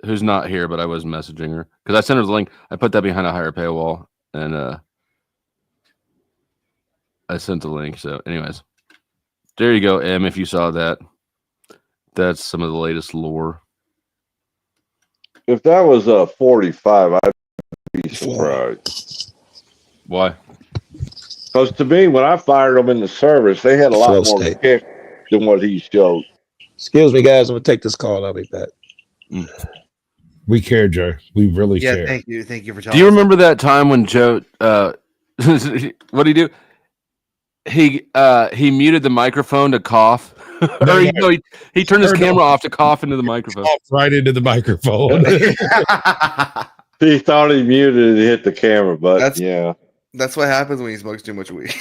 who's not here, but I was messaging her because I sent her the link. I put that behind a higher paywall, and I sent the link. So, anyways, there you go, M. If you saw that, that's some of the latest lore. If that was a 45, I'd be surprised. Why? Because to me, when I fired them in the service, they had a lot more kick than what he showed. Excuse me, guys. I'm gonna take this call. I'll be back. We care, Joe. We really care. Thank you for telling. Do you remember that time when Joe? What did he do? He muted the microphone to cough. Or he turned his camera off to cough into the microphone. Right into the microphone. He thought he muted and hit the camera, but that's what happens when you smoke too much weed.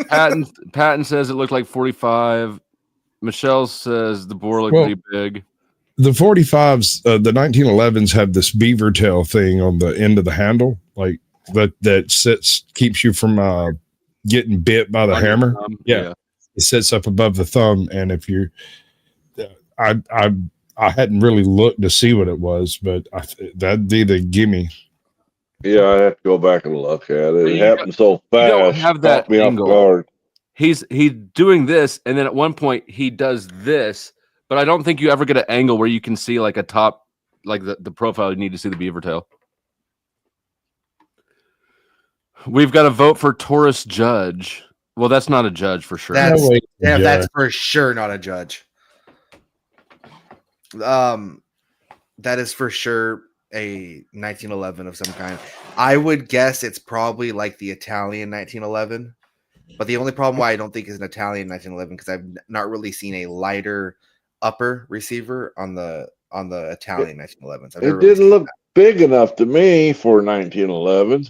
Patton says it looked like 45. Michelle says the bore looked pretty big. The 45s, the 1911s have this beaver tail thing on the end of the handle, like that keeps you from getting bit by the hammer. Yeah. It sits up above the thumb, and if you, I hadn't really looked to see what it was, but that'd be the gimme. Yeah, I have to go back and look at it. It happened so fast. You don't have that angle. He's doing this, and then at one point he does this, but I don't think you ever get an angle where you can see like a top, like the profile. You need to see the beaver tail. We've got to vote for Taurus Judge. Well, that's not a judge for sure. That's for sure not a judge. That is for sure a 1911 of some kind. I would guess it's probably like the Italian 1911. But the only problem why I don't think is an Italian 1911 because I've not really seen a lighter upper receiver on the on the Italian 1911s. I've It never really didn't look big enough to me for 1911.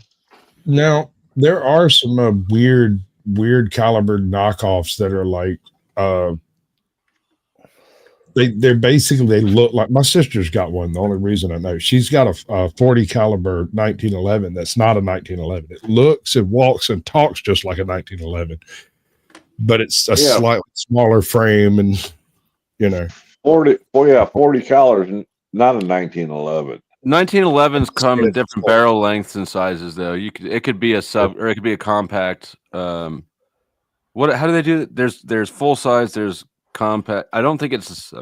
Now there are some weird caliber knockoffs that are like they're basically, they look like, my sister's got one. The only reason I know, she's got a 40 caliber 1911 that's not a 1911. It looks and walks and talks just like a 1911, but it's a slightly smaller frame, and 40 calories, not a 1911. 1911s come in different barrel lengths and sizes, though. It could be a sub, or it could be a compact. How do they do it? There's full size, there's compact. I don't think it's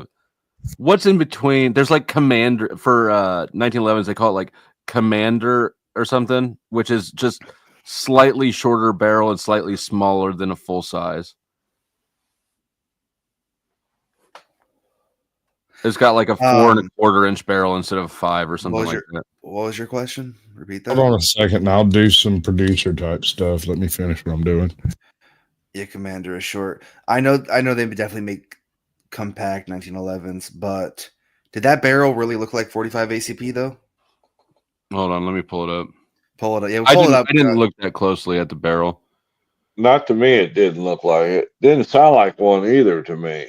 what's in between. There's like Commander for 1911s. They call it like Commander or something, which is just slightly shorter barrel and slightly smaller than a full size. It's got like a 4 1/4 inch barrel instead of 5 or something like that. What was your question? Repeat that. Hold on a second, and I'll do some producer type stuff. Let me finish what I'm doing. Yeah, Commander is short. I know they definitely make compact 1911s, but did that barrel really look like 45 ACP though? Hold on, let me pull it up. Pull it up. Yeah, I didn't look that closely at the barrel. Not to me, it didn't look like it. Didn't sound like one either to me.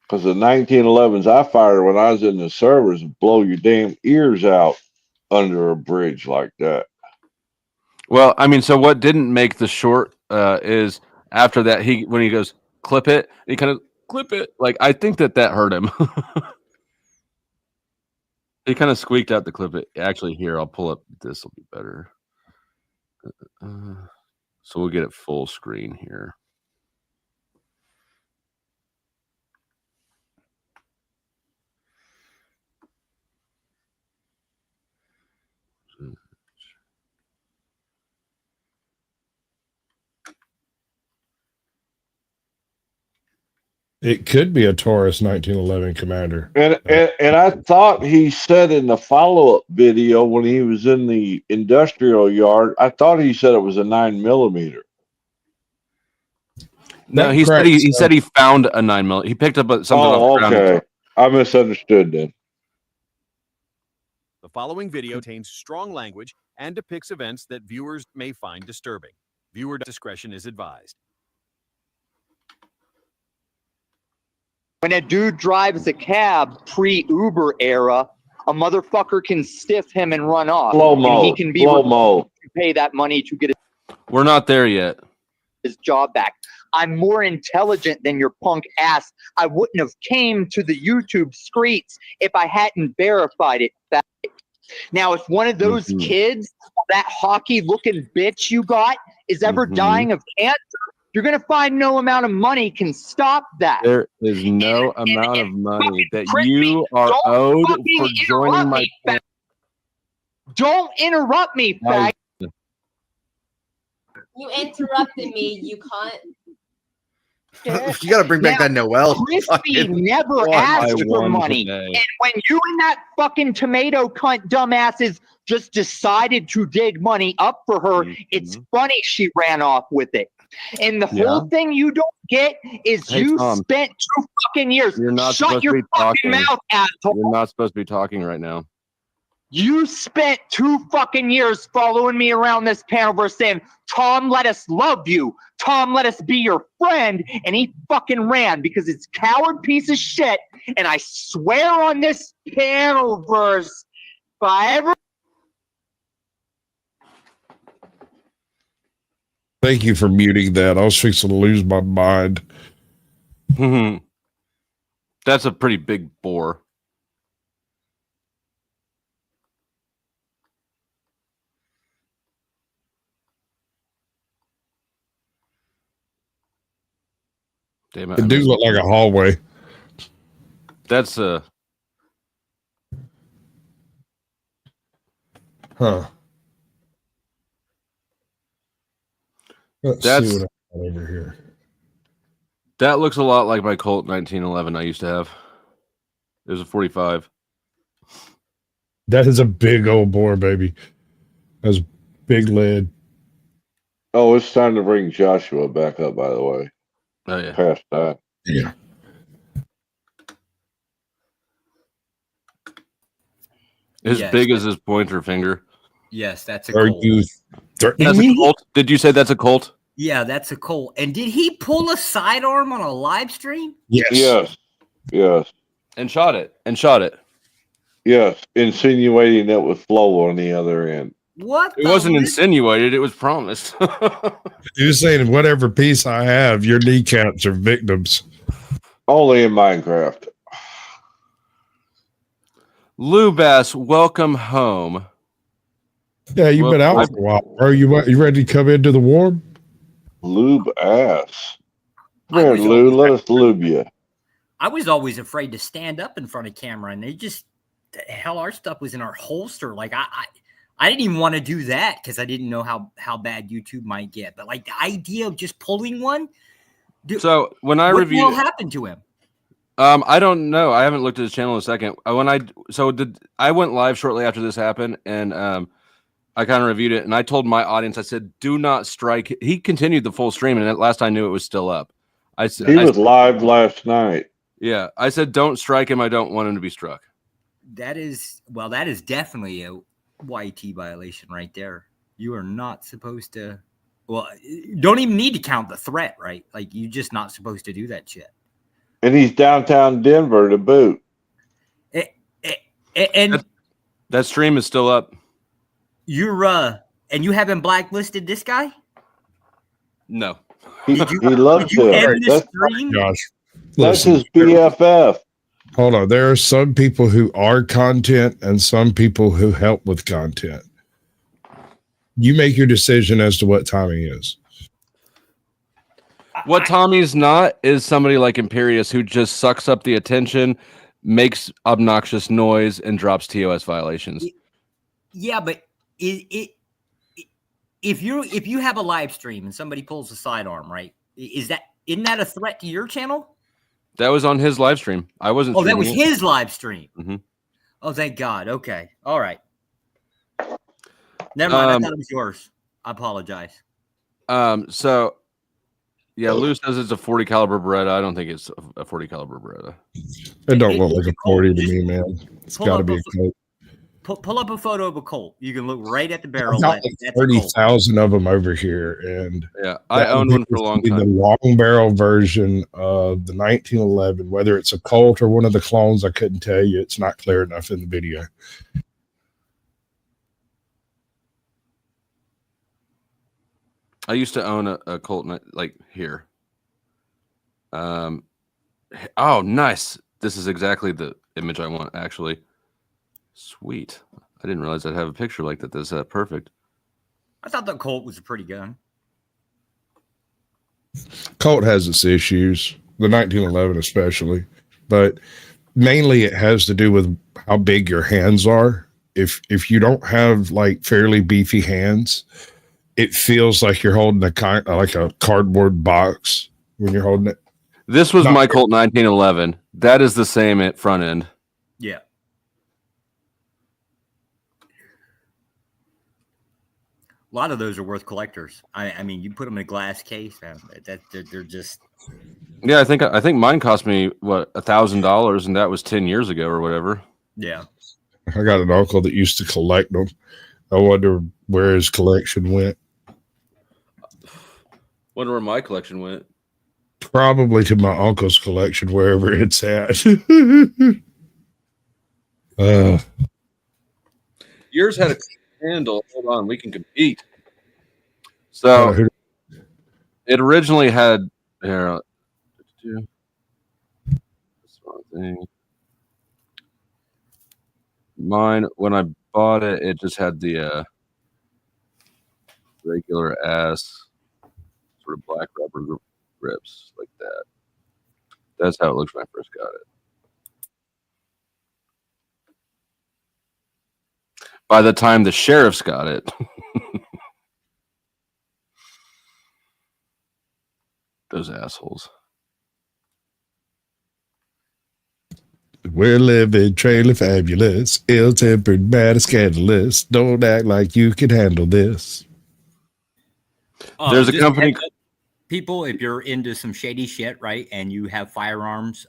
Because the 1911s I fired when I was in the servers would blow your damn ears out under a bridge like that. Well, I mean, so what didn't make the short is after that, when he goes clip it, he kind of clip it. Like, I think that hurt him. He kind of squeaked out the clip it. Actually, here, I'll pull up. This will be better. So we'll get it full screen here. It could be a Taurus 1911 Commander. And I thought he said in the follow-up video when he was in the industrial yard, I thought he said it was a 9mm. No, he said he found a 9mm. He picked up something off the ground. Okay. I misunderstood then. The following video contains strong language and depicts events that viewers may find disturbing. Viewer discretion is advised. When a dude drives a cab pre-Uber era, a motherfucker can stiff him and run off. Slow-mo. And he can be Slow-mo. to pay that money to get We're not there yet. his job back. I'm more intelligent than your punk ass. I wouldn't have came to the YouTube streets if I hadn't verified it back. Now, if one of those kids, that hockey-looking bitch you got, is ever dying of cancer, you're going to find no amount of money can stop that. There is no amount of money that you are owed for joining my channel. Don't interrupt me, fag. You interrupted me, you cunt. You got to bring back that Noel. Crispy never asked for money. And when you and that fucking tomato cunt dumbasses just decided to dig money up for her, it's funny she ran off with it. And the whole thing you don't get is you Tom, spent 2 fucking years. You're not Shut supposed your to be fucking talking. mouth, asshole. You're not supposed to be talking right now. You spent 2 fucking years following me around this panel saying, Tom, let us love you. Tom, let us be your friend. And he fucking ran because it's coward piece of shit. And I swear on this panel verse, if I ever. Thank you for muting that. I was fixing to lose my mind. That's a pretty big bore. Damn it. It do look like a hallway. That's a. Huh. Let's That's see what I got over here. That looks a lot like my Colt 1911 I used to have. It was a 45. That is a big old bore, baby. That's big lead. Oh, it's time to bring Joshua back up, by the way. Oh, yeah. Past that. Yeah. As Yes. big as his pointer finger. Yes, that's a Are Colt. you threatening That's a me? Colt. Did you say that's a Colt? Yeah, that's a Colt. And did he pull a sidearm on a live stream? Yes. Yes. And shot it. And shot it. Yes. Insinuating that with flow on the other end. What? It wasn't insinuated. It was promised. You're saying whatever piece I have, your kneecaps are victims. Only in Minecraft. Lou Bass, welcome home. Yeah, you've been out for a while. Are you ready to come into the warm? Lube ass. Come here, Lou. Let us lube you. I was always afraid to stand up in front of camera, and they just hell, our stuff was in our holster. Like I didn't even want to do that because I didn't know how bad YouTube might get. But like the idea of just pulling one. Dude, so when I what reviewed, the hell happened to him? I don't know. I haven't looked at his channel in a second. I went live shortly after this happened, and I kind of reviewed it, and I told my audience, I said, "Do not strike." He continued the full stream, and at last I knew it was still up. He was live last night. Yeah, I said, "Don't strike him. I don't want him to be struck." That is definitely a YT violation right there. You are not supposed to. Well, you don't even need to count the threat, right? Like you're just not supposed to do that shit. And he's downtown Denver to boot. And that stream is still up. You're and you haven't blacklisted this guy? No. He loves him. Gosh. That's his BFF. Hold on. There are some people who are content and some people who help with content. You make your decision as to what timing is. What Tommy's not is somebody like Imperius who just sucks up the attention, makes obnoxious noise, and drops TOS violations. Yeah, but if you have a live stream and somebody pulls a sidearm, right? Isn't that a threat to your channel? That was on his live stream. I wasn't. Oh, that was his live stream. Mm-hmm. Oh, thank God. Okay. All right. Never mind. I thought it was yours. I apologize. So yeah, Lou says it's a 40 caliber Beretta. I don't think it's a 40 caliber Beretta. It don't look like a 40 to me, man. It's got to be a Colt. Pull up a photo of a Colt. You can look right at the barrel. Got like 30,000 of them over here, and yeah, I owned one for a long time. The long barrel version of the 1911, whether it's a Colt or one of the clones, I couldn't tell you. It's not clear enough in the video. I used to own a Colt like here. Oh, nice. This is exactly the image I want, actually. Sweet. I didn't realize I'd have a picture like that. That's perfect. I thought the Colt was a pretty gun. Colt has its issues, the 1911 especially, but mainly it has to do with how big your hands are. If you don't have like fairly beefy hands, it feels like you're holding a cardboard box when you're holding it. This was my Colt 1911. That is the same at front end. Yeah. A lot of those are worth collectors. I mean, you put them in a glass case, man. They're just. Yeah, I think mine cost me what $1,000, and that was 10 years ago or whatever. Yeah. I got an uncle that used to collect them. I wonder where his collection went. Wonder where my collection went. Probably to my uncle's collection, wherever it's at. Yours had a handle. Hold on, we can compete. So it originally had here. Mine, when I bought it, it just had the regular ass sort of black rubber grips like that. That's how it looks when I first got it. By the time the sheriffs got it, those assholes. We're living trailer fabulous, ill-tempered, mad and scandalous. Don't act like you can handle this. There's a company. People, if you're into some shady shit, right, and you have firearms,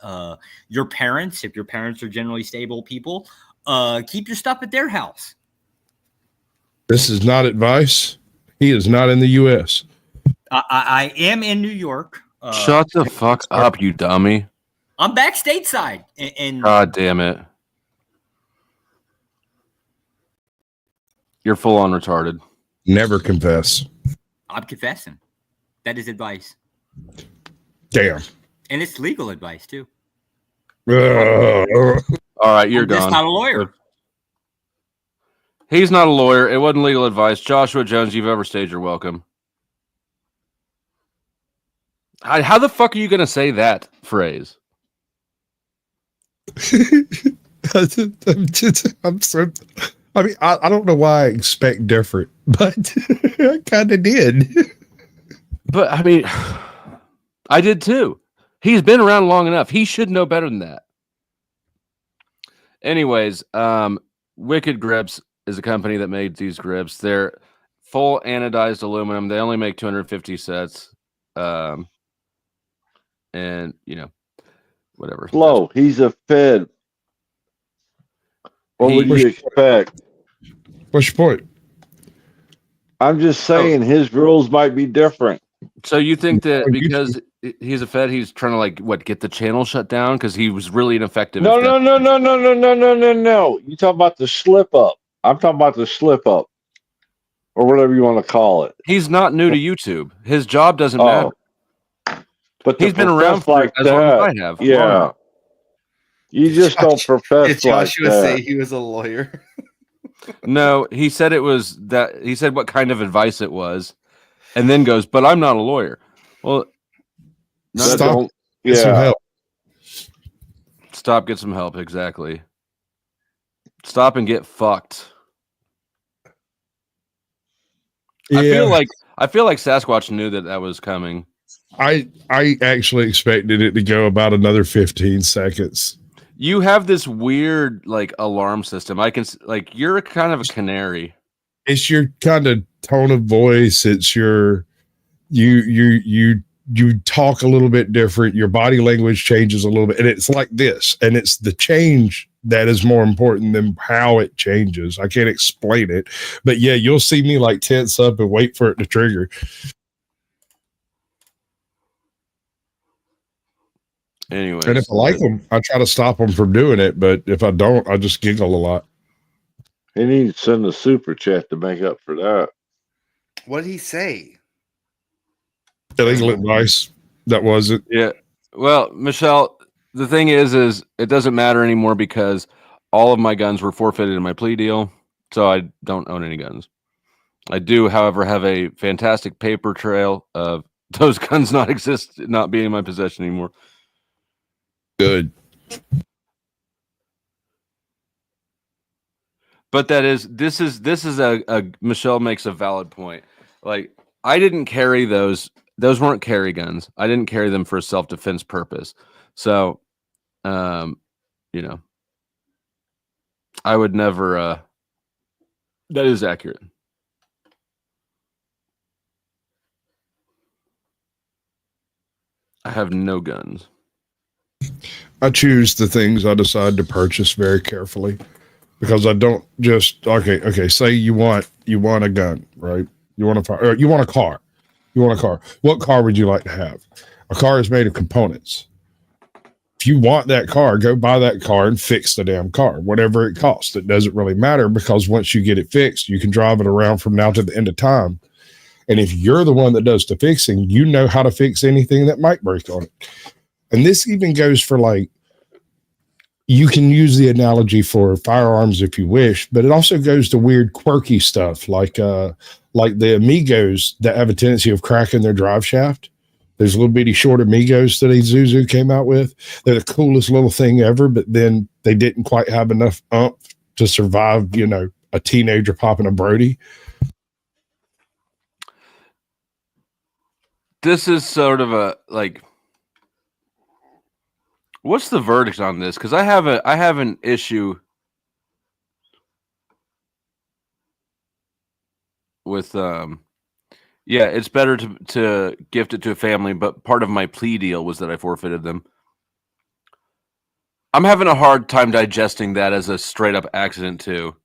your parents, if your parents are generally stable people, keep your stuff at their house. This is not advice. He is not in the U.S. I am in New York. Shut the fuck up, you dummy. I'm back stateside. And God damn it. You're full on retarded. Never confess. I'm confessing. That is advice. Damn. And it's legal advice, too. All right, you're I'm done. just not a lawyer. He's not a lawyer. It wasn't legal advice. Joshua Jones, you've overstayed your welcome. How the fuck are you going to say that phrase? I'm so. I mean, I don't know why I expect different, but I kind of did. But I mean, I did too. He's been around long enough. He should know better than that. Anyways, Wicked Grips is a company that made these grips. They're full anodized aluminum. They only make 250 sets. And you know, whatever. Flo, he's a Fed. What would you expect? What's your point? I'm just saying his rules might be different. So you think that because he's a Fed, he's trying to like get the channel shut down because he was really ineffective? No. You talk about the slip up. I'm talking about the slip up, or whatever you want to call it. He's not new to YouTube. His job doesn't matter. But he's been around for like as long as I have. Yeah. You just don't profess Did Joshua like that. say he was a lawyer? No, he said it was that. He said what kind of advice it was, and then goes, "But I'm not a lawyer." Well, Stop. Get some help. Stop. Get some help. Exactly. Stop and get fucked. Yeah. I feel like Sasquatch knew that was coming. I actually expected it to go about another 15 seconds. You have this weird like alarm system. I can like you're kind of a canary. It's your kind of tone of voice. It's your you talk a little bit different. Your body language changes a little bit, and it's like this. And it's the change that is more important than how it changes. I can't explain it, but yeah, you'll see me like tense up and wait for it to trigger. Anyway, and if I like them, I try to stop them from doing it. But if I don't, I just giggle a lot. He needs to send a super chat to make up for that. What did he say? Illegal advice. That was it. Yeah. Well, Michelle, the thing is it doesn't matter anymore because all of my guns were forfeited in my plea deal, so I don't own any guns. I do, however, have a fantastic paper trail of those guns not being in my possession anymore. Good. But this is a Michelle makes a valid point. Like I didn't carry those weren't carry guns. I didn't carry them for a self-defense purpose. So I would never that is accurate. I have no guns. I choose the things I decide to purchase very carefully because I don't just okay. Say you want a gun, right? You want a car. What car would you like to have? A car is made of components. If you want that car, go buy that car and fix the damn car, whatever it costs. It doesn't really matter because once you get it fixed, you can drive it around from now to the end of time. And if you're the one that does the fixing, you know how to fix anything that might break on it. And this even goes for you can use the analogy for firearms if you wish, but it also goes to weird, quirky stuff like the Amigos that have a tendency of cracking their drive shaft. There's little bitty short Amigos that Isuzu came out with. They're the coolest little thing ever, but then they didn't quite have enough oomph to survive, a teenager popping a Brody. This is sort of a what's the verdict on this? Because I have an issue with it's better to gift it to a family, but part of my plea deal was that I forfeited them. I'm having a hard time digesting that as a straight up accident too.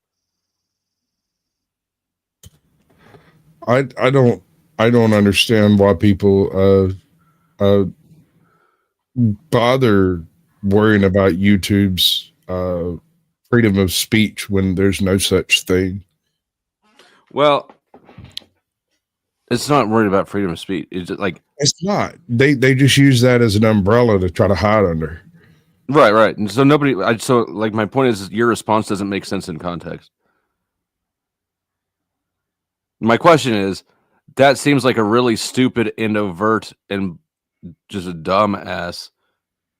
I don't understand why people bother worrying about YouTube's freedom of speech when there's no such thing. Well, it's not worried about freedom of speech. It's just like it's not. They just use that as an umbrella to try to hide under. Right. And so my point is your response doesn't make sense in context. My question is, that seems like a really stupid and overt and just a dumb ass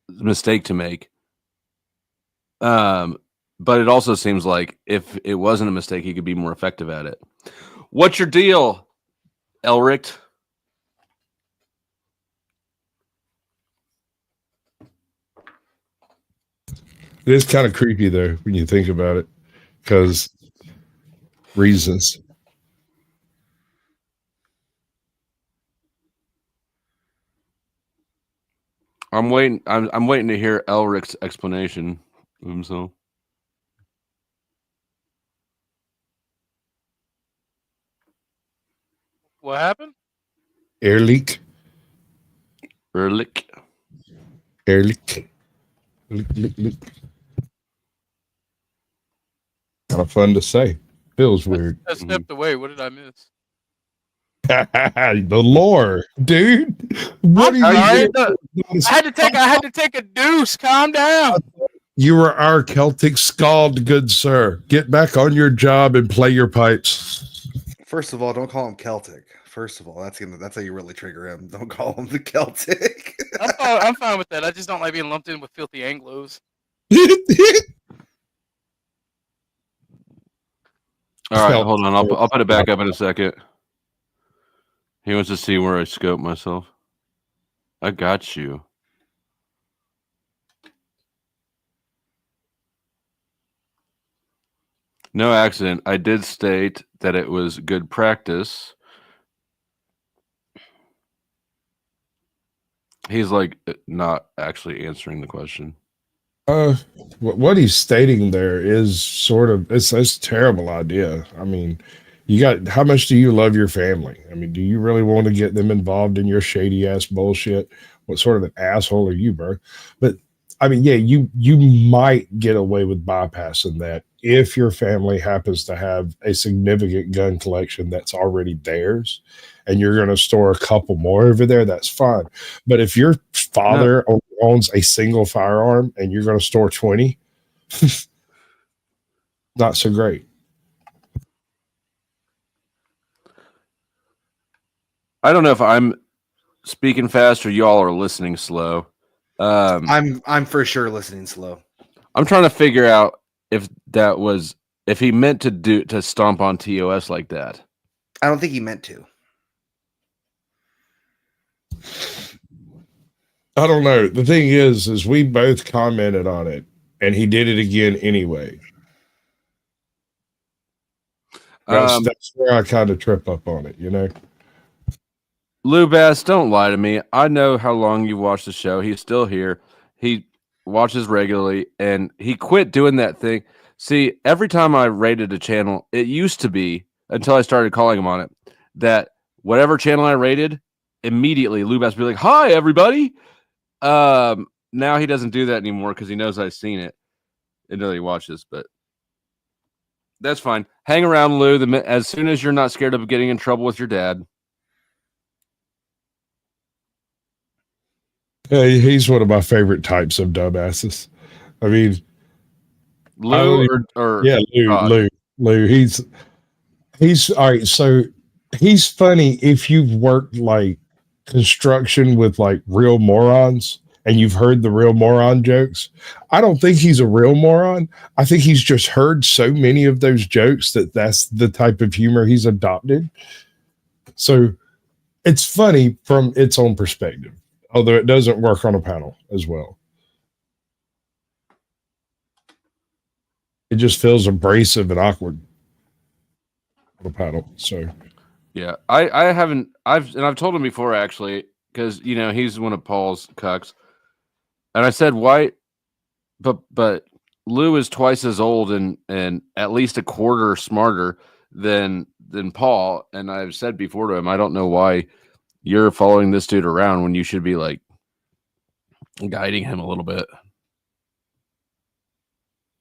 mistake to make. But it also seems like if it wasn't a mistake, he could be more effective at it. What's your deal, Elric? It is kind of creepy though when you think about it, because reasons. I'm waiting to hear Elric's explanation of himself. What happened? Air leak. Erlich. Ehrlich. Lick. Kind of fun to say. Feels weird. I stepped away. What did I miss? The lore, dude. What are you I had to take a deuce. Calm down. You are our Celtic scald, good sir. Get back on your job and play your pipes. First of all, don't call him Celtic. First of all, that's how you really trigger him. Don't call him the Celtic. I'm fine with that. I just don't like being lumped in with filthy Anglos. All right, hold on. I'll put it back up in a second. He wants to see where I scope myself. I got you. No accident. I did state that it was good practice. He's like not actually answering the question. What he's stating there is sort of it's a terrible idea. I mean, how much do you love your family? I mean, do you really want to get them involved in your shady ass bullshit? What sort of an asshole are you, bro? But I mean, yeah, you might get away with bypassing that if your family happens to have a significant gun collection that's already theirs and you're going to store a couple more over there, that's fine. But if your father only owns a single firearm and you're going to store 20, not so great. I don't know if I'm speaking fast or y'all are listening slow. I'm for sure listening slow. I'm trying to figure out if he meant to stomp on TOS like that. I don't think he meant to. I don't know. The thing is we both commented on it and he did it again anyway. That's where I kind of trip up on it, you know? Lou Bass, don't lie to me. I know how long you watched the show. He's still here. He watches regularly, and he quit doing that thing. See, every time I rated a channel, it used to be, until I started calling him on it, that whatever channel I rated, immediately Lou Bass would be like, "Hi, everybody." Now he doesn't do that anymore because he knows I've seen it until he watches, but that's fine. Hang around, Lou, as soon as you're not scared of getting in trouble with your dad. He's one of my favorite types of dumbasses. I mean, Lou Lou. He's all right. So he's funny if you've worked like construction with like real morons and you've heard the real moron jokes. I don't think he's a real moron. I think he's just heard so many of those jokes that's the type of humor he's adopted. So it's funny from its own perspective. Although it doesn't work on a panel as well. It just feels abrasive and awkward on a panel. So yeah, I've told him before actually, because he's one of Paul's cucks. And I said, why? but Lou is twice as old and at least a quarter smarter than Paul. And I've said before to him, I don't know why you're following this dude around when you should be like guiding him a little bit.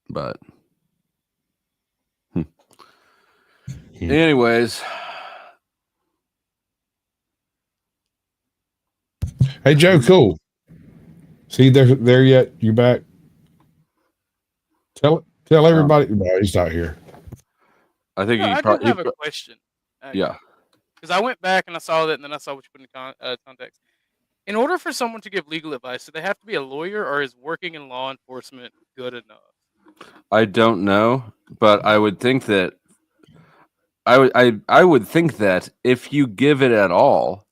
But anyways, hey Joe, cool. See, there yet? You back? Tell everybody. No, he's not here. I think I do have a question. Yeah, because I went back and I saw that, and then I saw what you put in context. In order for someone to give legal advice, do they have to be a lawyer, or is working in law enforcement good enough? I don't know, but I would think that I would think that if you give it at all,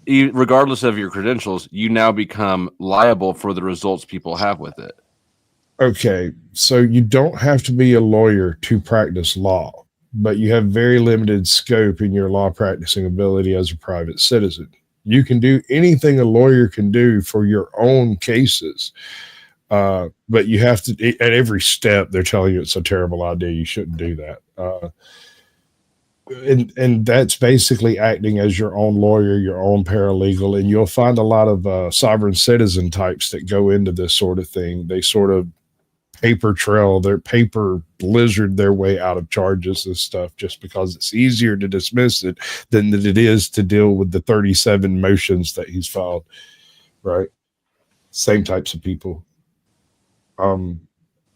regardless of your credentials, you now become liable for the results people have with it. Okay, so you don't have to be a lawyer to practice law, but you have very limited scope in your law practicing ability as a private citizen. You can do anything a lawyer can do for your own cases, but you have to, at every step, they're telling you it's a terrible idea. You shouldn't do that. And that's basically acting as your own lawyer, your own paralegal, and you'll find a lot of sovereign citizen types that go into this sort of thing. They sort of paper trail, their paper blizzard their way out of charges and stuff just because it's easier to dismiss it than that it is to deal with the 37 motions that he's filed, right? Same types of people. The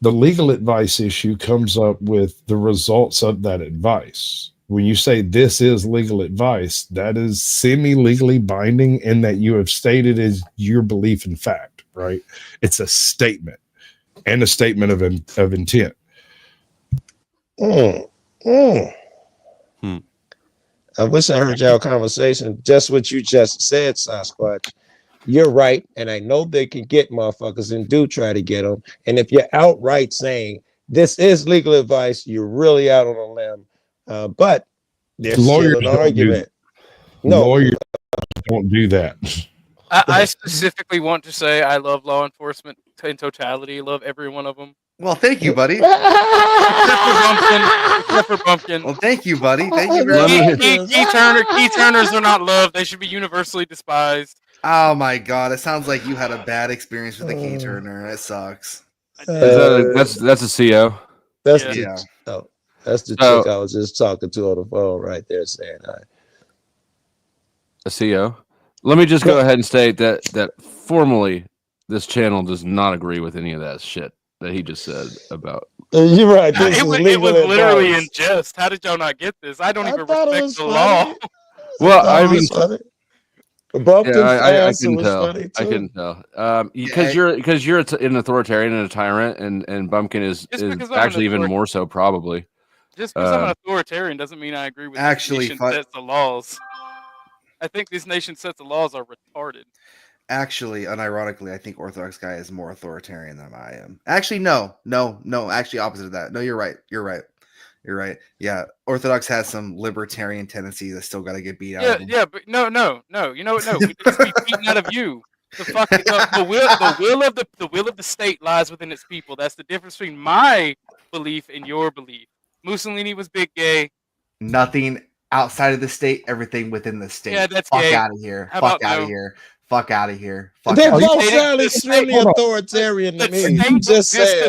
legal advice issue comes up with the results of that advice. When you say this is legal advice, that is semi-legally binding in that you have stated as your belief in fact, right? It's a statement and a statement of intent. I wish I heard y'all conversation. Just what you just said, Sasquatch. You're right, and I know they can get motherfuckers and do try to get them. And if you're outright saying this is legal advice, you're really out on a limb. But there's still an argument. No, lawyers don't do that. I specifically want to say I love law enforcement in totality. Love every one of them. Well, thank you, buddy. Except for Bumpkin. Well, thank you, buddy. Thank you very much. Key Turners are not loved. They should be universally despised. Oh my god! It sounds like you had a bad experience with the Key Turner. It sucks. That's a CO. That's that's the chick I was just talking to on the phone right there saying hi. A CO. Let me just go ahead and state that formally this channel does not agree with any of that shit that he just said about. You're right. It was literally in jest. How did y'all not get this? I don't even respect the law. Well, I mean, I can tell. I can tell. Because you're an authoritarian and a tyrant, and Bumpkin is actually even more so, probably. Just because I'm an authoritarian doesn't mean I agree with this nation sets the laws. I think this nation sets the laws are retarded. Actually, unironically, I think Orthodox guy is more authoritarian than I am. Actually, no. Actually, opposite of that. No, you're right. Yeah, Orthodox has some libertarian tendencies that still got to get beat out. Yeah, but no. You know what? No, we just be beaten out of you. The will of the state lies within its people. That's the difference between my belief and your belief. Mussolini was big gay. Nothing outside of the state, everything within the state. Yeah, that's fuck gay. out of here. How Fuck about out no? of here. Fuck out of here. They both sound extremely authoritarian to me. You just said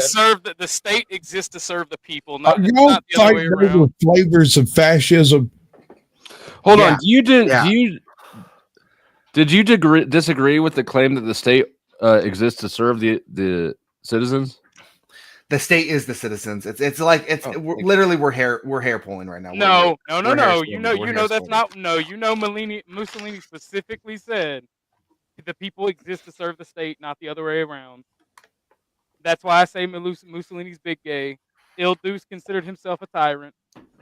the state exists to serve the people, not Y'all the other way fighting over around. flavors of fascism. Hold on. Did you disagree with the claim that the state exists to serve the citizens? The state is the citizens. It's like literally we're hair pulling right now. No. You know that's not. No, you know Mussolini specifically said the people exist to serve the state, not the other way around. That's why I say Mussolini's big gay. Il Duce considered himself a tyrant.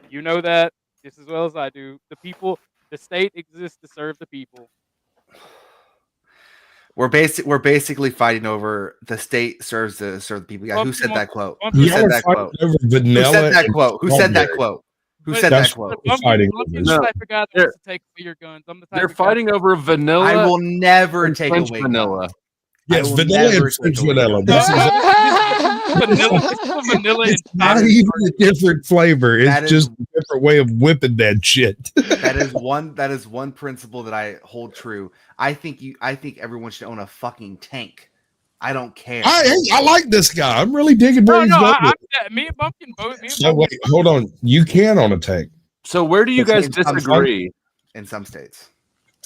You know that just as well as I do. The state exists to serve the people. We're basically fighting over the state serves to serve the people. Yeah, who said that quote? Who said that quote? Who said that quote? Who said that quote? I'm the type of guy that wants to take away your guns. I'm the type They're fighting over vanilla. I will never take away vanilla. Yes, will vanilla never and take French away vanilla. your This is vanilla. This is a vanilla it's and not fat. even a different flavor. It's That is- just a different way of whipping that shit. That is one principle that I hold true. I think everyone should own a fucking tank. I don't care. I like this guy. I'm really digging where No, he's no, going. me and Bumpkin both. Me and So wait, hold on. You can on a tank. So where do you guys In some disagree? In some states.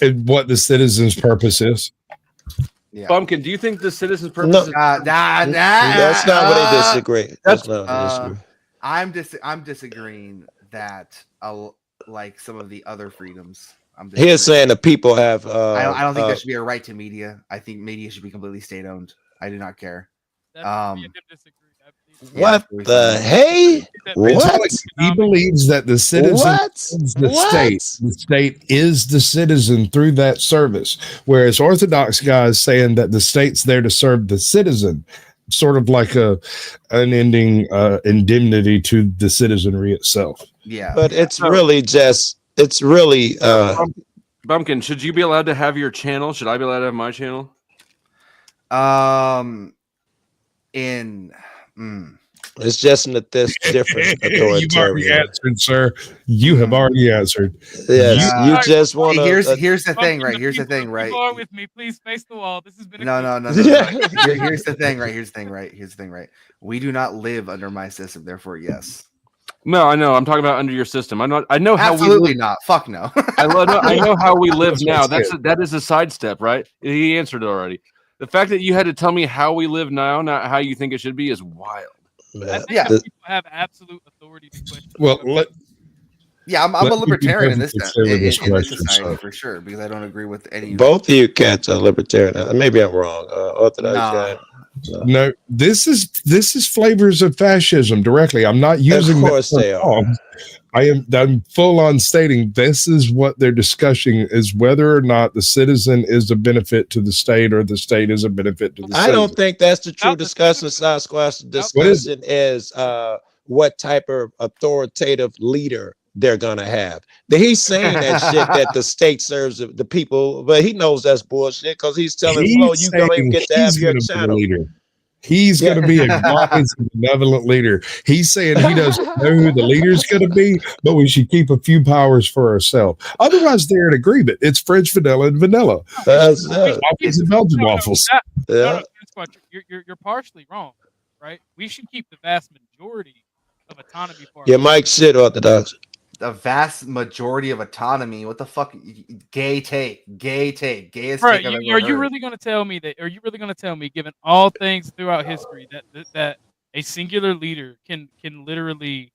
And what the citizen's purpose is. Yeah. Bumpkin, do you think the citizen's purpose No. is That's not what they disagree. That's not what they disagree. I'm disagreeing that like some of the other freedoms. He's saying the people have. I don't think there should be a right to media. I think media should be completely state owned. I do not care. What the hey? What? He believes that the citizen is the state. The state is the citizen through that service. Whereas Orthodox guys saying that the state's there to serve the citizen, sort of like an ending indemnity to the citizenry itself. Yeah. But it's really just Bumpkin, should you be allowed to have your channel? Should I be allowed to have my channel? It's just this different authoritarian. You've already answered, sir. You have already answered. Yes, you just want to. Here's the thing, right? Here's the thing, right? People are with me. Please face the wall. This has been No. Here's the thing, right? Here's the thing, right? We do not live under my system, therefore, yes. No, I know. I'm talking about under your system. I know how Absolutely we live. not. Fuck no. I know how we live now. That is a sidestep, right? He answered it already. The fact that you had to tell me how we live now, not how you think it should be, is wild. I think that people have absolute authority to question. Well, I'm a libertarian in this question, society for sure, because I don't agree with any. Both of you cats are libertarian. Maybe I'm wrong. Orthodox guy. No, this is flavors of fascism directly. I'm not using. Of course they are. I'm full on stating this is what they're discussing is whether or not the citizen is a benefit to the state or the state is a benefit to the citizen. I don't think that's the true discussion. Sasquatch discussion is what type of authoritative leader they're gonna have. He's saying that shit that the state serves the people, but he knows that's bullshit because he's telling Flo you don't even get to have your channel. He's going to be a wise and benevolent leader. He's saying he doesn't know who the leader's going to be, but we should keep a few powers for ourselves. Otherwise, they're in agreement. It's French vanilla and vanilla. Waffles and Belgian waffles. No, you're partially wrong, right? We should keep the vast majority of autonomy for. Yeah, Mike shit Orthodox. The vast majority of autonomy. What the fuck? Gay take. Gayest right, take I've ever are you heard. really going to tell me that? Are you really going to tell me, given all things throughout history, that a singular leader can literally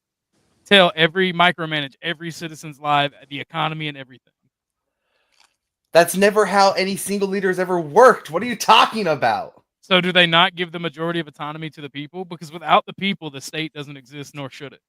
tell micromanage every citizen's life, the economy, and everything? That's never how any single leader has ever worked. What are you talking about? So do they not give the majority of autonomy to the people? Because without the people, the state doesn't exist, nor should it.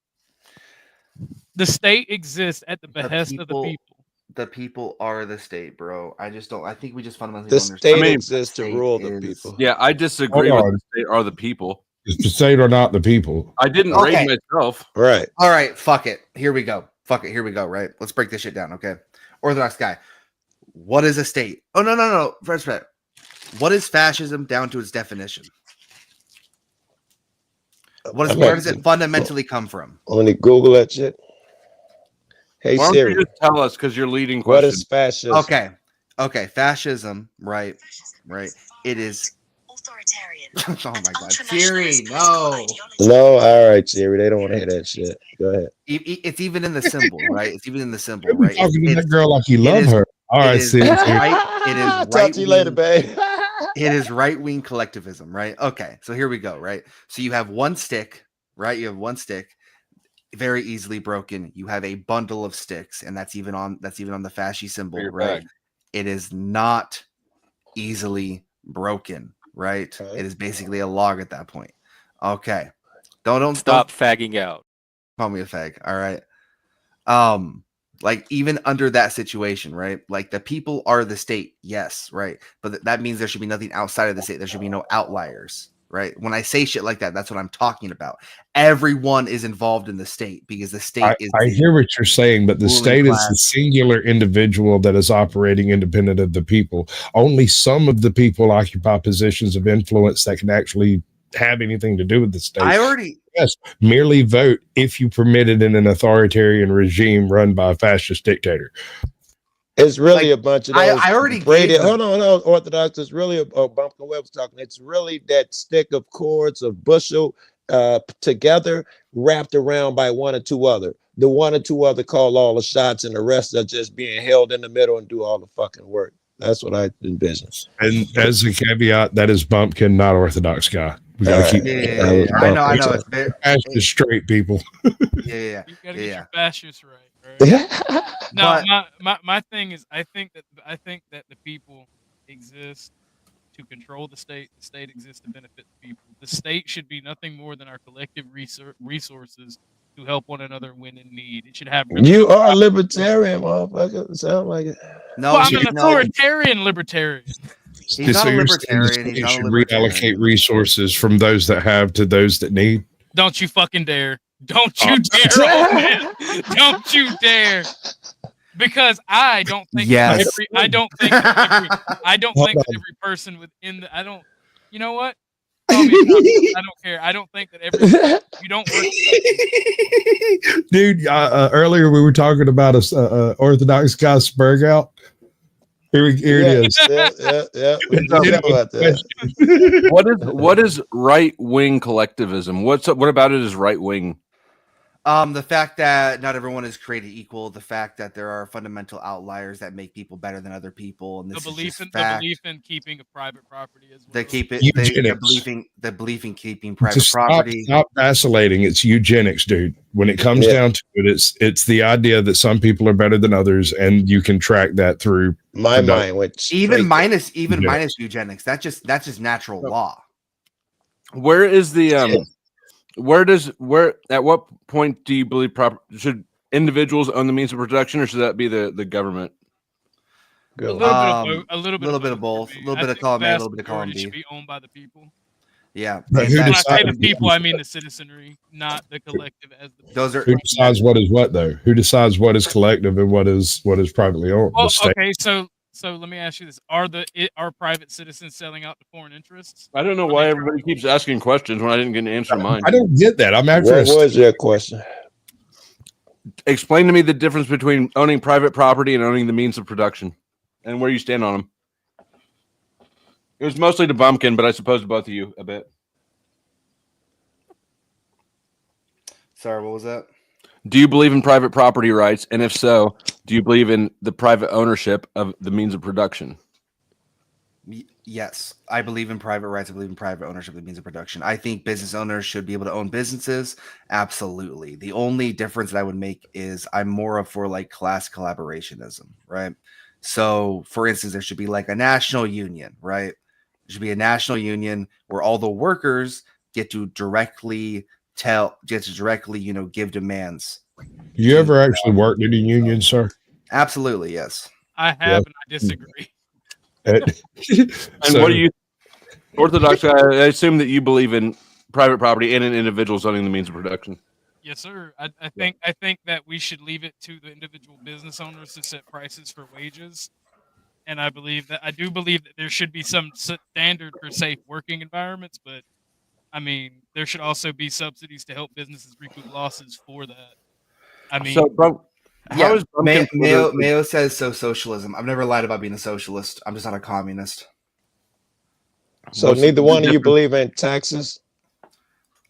The state exists at the behest of the people. The people are the state, bro. I think we just fundamentally The don't understand. state exists to rule the people. Yeah, I disagree with the state are the people. Is the state or not the people? I didn't raise myself. Right. All right, fuck it. Here we go. Here we go, right? Let's break this shit down, okay? Orthodox guy. What is a state? Oh, no. First, what is fascism down to its definition? Where does it fundamentally come from? Let me Google that shit. Hey Why don't Siri, you just tell us because you're leading what questions. is fascism? Okay. Fascism, right. It is authoritarian. Oh my god, Siri, no. No, all right, Siri. They don't want to hear that shit. Go ahead. It's even in the symbol, right? It's even in the symbol, right? Talking to that girl like you love her. All right, Siri. Talk to you later, babe. It is right-wing collectivism, right? Okay, so here we go, right? So you have one stick, right? You have one stick, very easily broken. You have a bundle of sticks, and that's even on the fasci symbol, right? Back. It is not easily broken, right? Okay. It is basically a log at that point. Okay, don't Stop fagging out. call me a fag. All right. Like even under that situation, right? Like the people are the state, yes, right. But that means there should be nothing outside of the state. There should be no outliers, right? When I say shit like that, that's what I'm talking about. Everyone is involved in the state because the state is. I hear what you're saying, but the state is the singular individual that is operating independent of the people. Only some of the people occupy positions of influence that can actually have anything to do with the state. Yes, merely vote if you permit it in an authoritarian regime run by a fascist dictator. It's really a bunch of those. I already Brady. Hold on, Orthodox. It's really a Bumpkin Web was talking. It's really that stick of cords of bushel together, wrapped around by one or two other. The one or two other call all the shots, and the rest are just being held in the middle and do all the fucking work. That's what I envision. And as a caveat, that is Bumpkin, not Orthodox guy. We got to keep. I know. It's very fascist straight people. Yeah. You gotta get your fascists right. No, my thing is, I think that the people exist to control the state. The state exists to benefit the people. The state should be nothing more than our collective resources to help one another when in need. It should have. You are a libertarian, motherfucker. Sound like it. No, I'm an authoritarian libertarian. He's not a libertarian. You should reallocate resources from those that have to those that need. Don't you fucking dare! Don't you dare! Don't you dare! Because I don't think I don't think that every person within the you know what? I don't care. I don't think that you don't work. Dude, earlier we were talking about a Orthodox guy Spurg out. Here it is. Yeah. We talked about that. What is right wing collectivism? What about it is right wing? The fact that not everyone is created equal, the fact that there are fundamental outliers that make people better than other people, and this the belief in keeping a private property as well. The belief in keeping private property. Stop vacillating. It's eugenics, dude. When it comes down to it, it's the idea that some people are better than others, and you can track that through my mind. Which minus eugenics. That's just natural law. Where is the at what point do you believe should individuals own the means of production, or should that be the government? A little bit of both. A little bit of column A, a little bit of column B. Should be owned by the people. Yeah. But when I say the people, I mean the citizenry, not the collective. Who decides what is what, though? Who decides what is collective and what is privately owned? Well, okay, so let me ask you this: Are private citizens selling out to foreign interests? I don't know why everybody keeps asking questions when I didn't get an answer to mine. I don't get that. I'm actually. What was your question? Explain to me the difference between owning private property and owning the means of production, and where you stand on them. It was mostly to Bumpkin, but I suppose to both of you a bit. Sorry, what was that? Do you believe in private property rights? And if so, do you believe in the private ownership of the means of production? Yes, I believe in private rights. I believe in private ownership of the means of production. I think business owners should be able to own businesses. Absolutely. The only difference that I would make is I'm more of for like class collaborationism, right? So, for instance, there should be like a national union, right? There should be a national union where all the workers get to directly give demands. You ever actually worked in a union, sir? Absolutely, yes. I have, and I disagree. And what do you, Orthodox? I assume that you believe in private property and in individuals owning the means of production. Yes, sir. I think that we should leave it to the individual business owners to set prices for wages, and I do believe that there should be some standard for safe working environments, but I mean, there should also be subsidies to help businesses recoup losses for that. I mean, Mayo says socialism. I've never lied about being a socialist. I'm just not a communist. So neither one of you believe in taxes?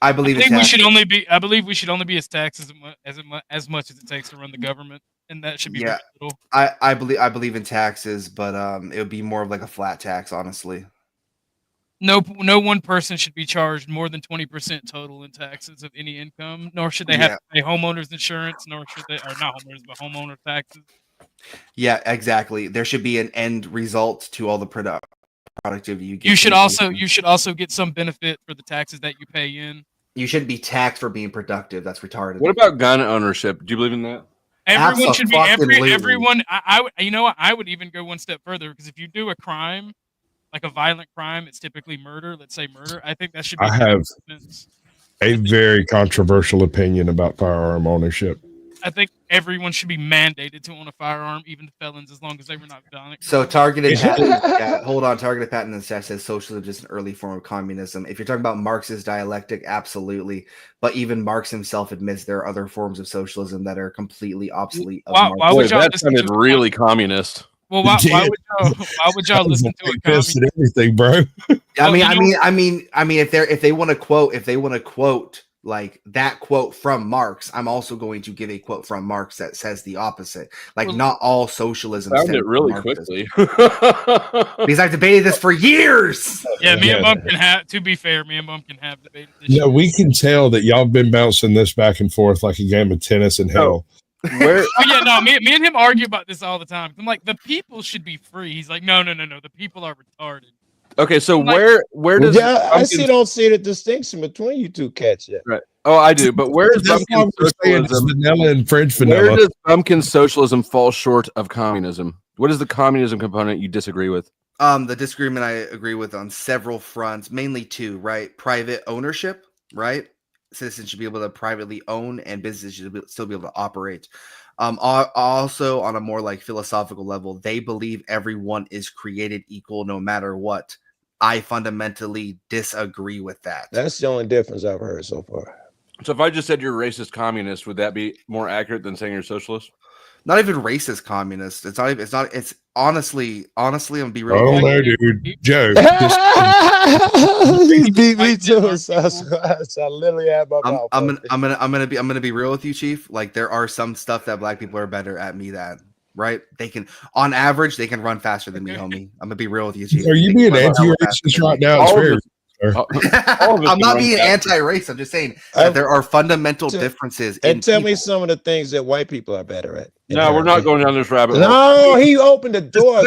I believe we should only be as taxed as much as it takes to run the government, and that should be very little. I believe in taxes, but it would be more of like a flat tax, honestly. No one person should be charged more than 20% total in taxes of any income, nor should they have to pay homeowners insurance, nor should they, or not homeowners, but homeowner taxes. Yeah, exactly. There should be an end result to all the productivity you get. You should also get some benefit for the taxes that you pay in. You shouldn't be taxed for being productive. That's retarded. What about gun ownership? Do you believe in that? Everyone should be everyone. I would even go one step further, because if you do a crime, like a violent crime, it's typically murder. Let's say murder. I think that should be. I have a very controversial opinion about firearm ownership. I think everyone should be mandated to own a firearm, even felons, as long as they were not violent. So targeted patent. Hold on. Targeted patent in the chat says socialism is just an early form of communism. If you're talking about Marx's dialectic, absolutely. But even Marx himself admits there are other forms of socialism that are completely obsolete. Why would y'all that sounded really communist? Well, why would y'all listen to a communist? And everything, bro. I mean, if they want to quote like that quote from Marx, I'm also going to give a quote from Marx that says the opposite. Like, not all socialism. Found it really quickly because I've debated this for years. Yeah, me and Bump can have. To be fair, me and Bump can have debated this. No, we can tell that y'all been bouncing this back and forth like a game of tennis in hell. Where? Oh yeah, no, me and him argue about this all the time. I'm like, the people should be free. He's like, no, the people are retarded. Okay, so where does I don't see the distinction between you two cats yet. Right. Oh, I do, but where is Bumpkin socialism? Vanilla and French vanilla. Where does Bumpkin socialism fall short of communism? What is the communism component you disagree with? The disagreement I agree with on several fronts, mainly two, right? Private ownership, right? Citizens should be able to privately own, and businesses should still be able to operate. Also, on a more like philosophical level, they believe everyone is created equal no matter what. I fundamentally disagree with that. That's the only difference I've heard so far. So if I just said you're a racist communist, would that be more accurate than saying you're socialist? Not even racist communist. It's not. It's honestly, I'm gonna be real. Oh no, dude, Joe. He beat me too. So I literally have my mouth. I'm gonna be real with you, Chief. Like, there are some stuff that black people are better at me than. Right? They can, on average, they can run faster than me, homie. I'm gonna be real with you, Chief. Are you being anti-racist right now? I'm not being anti-race. I'm just saying that there are fundamental differences. And tell me some of the things that white people are better at. No, we're not going down this rabbit hole. No, he opened the door.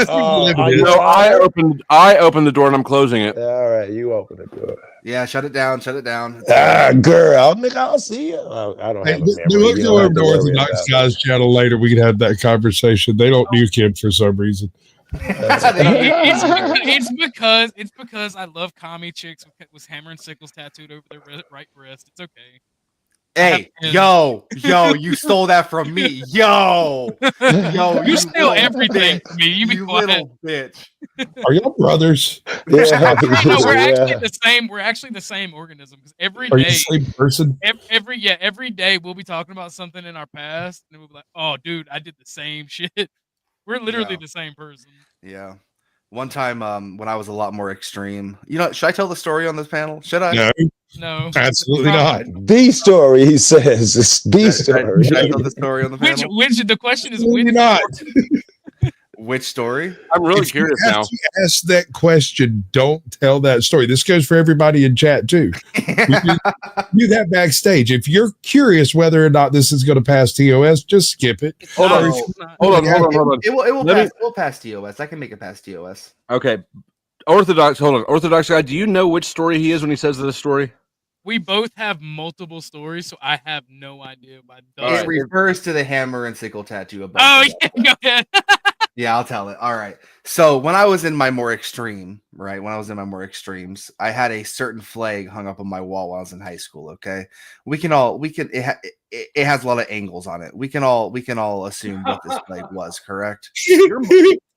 I opened the door and I'm closing it. All right, you open the door. Yeah, shut it down. Shut it down. Girl, nigga, I'll see you. I don't have a memory. Let's go over to Orthodox Guy's channel later. We can have that conversation. They don't nuke him for some reason. It's because I love commie chicks with hammer and sickles tattooed over their right breast. It's okay. Hey, yo, you stole that from me. Yo, you steal everything from me. You little bitch. Are y'all brothers? Yeah. No, we're actually the same. We're actually the same organism. Because every Are day, you the same person? Every day we'll be talking about something in our past, and we'll be like, "Oh, dude, I did the same shit." We're literally the same person. Yeah. One time, when I was a lot more extreme, should I tell the story on this panel? Should I? No, absolutely not. The story, he says, it's the story. Should I tell the story on the panel? The question is which not. Which story? I'm really curious now. If you ask that question, don't tell that story. This goes for everybody in chat too. Do that backstage. If you're curious whether or not this is going to pass TOS, just skip it. Hold on. It will pass TOS. I can make it past TOS. Okay. Orthodox Guy, do you know which story he is when he says this story? We both have multiple stories, so I have no idea. It refers to the hammer and sickle tattoo above. Oh, yeah, go ahead. Yeah, I'll tell it. All right. So when I was in my more extremes, I had a certain flag hung up on my wall when I was in high school. Okay, it has a lot of angles on it. We can all assume what this flag was. Correct? Your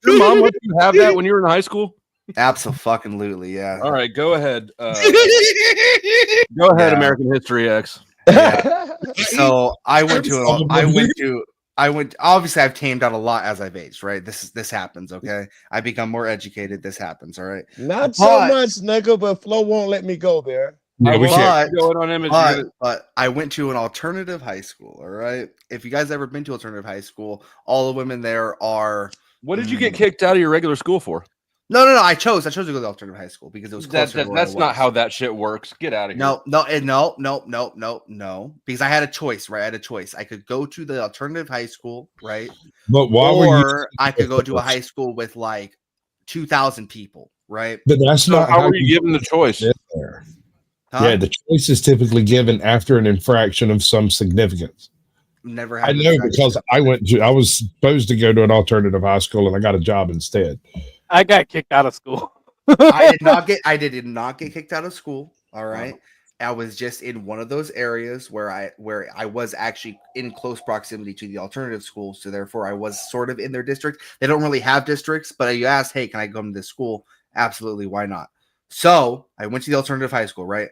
mom let you have that when you were in high school? Absolutely, yeah. All right, go ahead. Go ahead, American History X. Yeah. So obviously I've tamed out a lot as I've aged, right? This happens, okay? I become more educated. This happens, all right? Not so much, nigga, but Flo won't let me go there. Yeah, but I went to an alternative high school, all right? If you guys ever been to alternative high school, all the women there are... What did you get kicked out of your regular school for? No. I chose to go to alternative high school because it was closer. That's not how that shit works. Get out of here. No. Because I had a choice, right? I could go to the alternative high school, right? But I could go to a high school with like 2,000 people, right? But that's not how were you given the choice? Yeah, the choice is typically given after an infraction of some significance. Never had. I know because I was supposed to go to an alternative high school and I got a job instead. I got kicked out of school. I did not get kicked out of school. All right. I was just in one of those areas where I was actually in close proximity to the alternative school, so therefore I was sort of in their district. They don't really have districts, but you asked, hey, can I come to this school? Absolutely, why not? So I went to the alternative high school, right?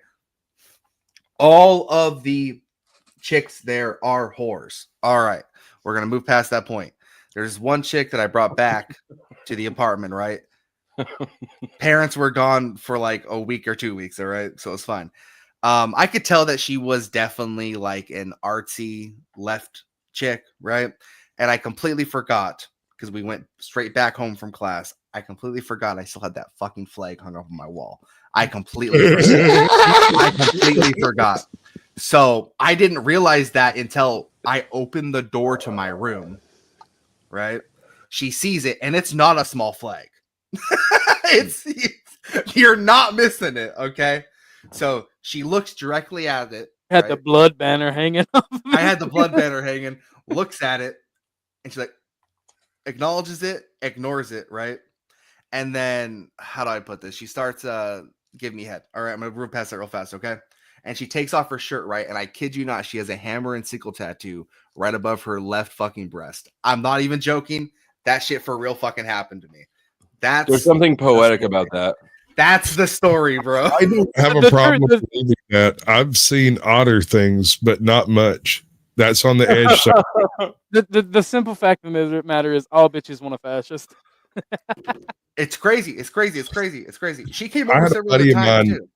All of the chicks there are whores. All right, we're gonna move past that point. There's one chick that I brought back to the apartment, right? Parents were gone for like a week or 2 weeks, all right, so it's fine. I could tell that she was definitely like an artsy left chick, right? And I completely forgot because we went straight back home from class. I completely forgot I still had that fucking flag hung up on my wall. I completely forgot. So I didn't realize that until I opened the door to my room, right? She sees it, and it's not a small flag. it's you're not missing it, okay? So she looks directly at it. Had the blood banner hanging up. I had the blood banner hanging, looks at it, and she's like, acknowledges it, ignores it, right? And then, how do I put this? She starts giving me head. All right, I'm going to move past that real fast, okay? And she takes off her shirt, right? And I kid you not, she has a hammer and sickle tattoo right above her left fucking breast. I'm not even joking. That shit for real fucking happened to me. There's something poetic about that. That's the story, bro. I don't have a problem believing that. I've seen odder things, but not much. That's on the edge. The simple fact of the matter is all bitches want a fascist. It's crazy. It's crazy. It's crazy. It's crazy. She came over several other times too.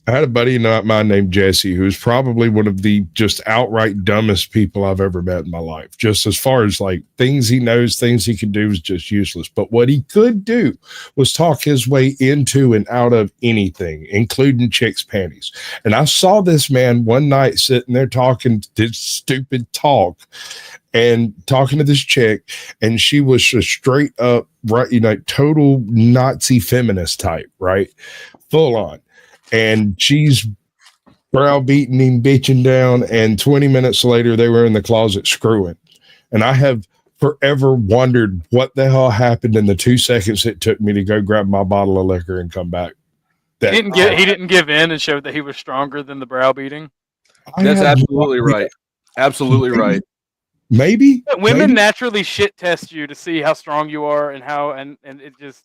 I had a buddy of mine named Jesse, who's probably one of the just outright dumbest people I've ever met in my life. Just as far as like things he knows, things he can do is just useless. But what he could do was talk his way into and out of anything, including chicks' panties. And I saw this man one night sitting there talking this stupid talk and talking to this chick, and she was a straight up, right, total Nazi feminist type, right? Full on. And she's browbeating him, bitching down, and 20 minutes later, they were in the closet screwing. And I have forever wondered what the hell happened in the 2 seconds it took me to go grab my bottle of liquor and come back. He didn't give in and showed that he was stronger than the browbeating. That's absolutely right. Absolutely right. Maybe women naturally shit test you to see how strong you are and how and it's just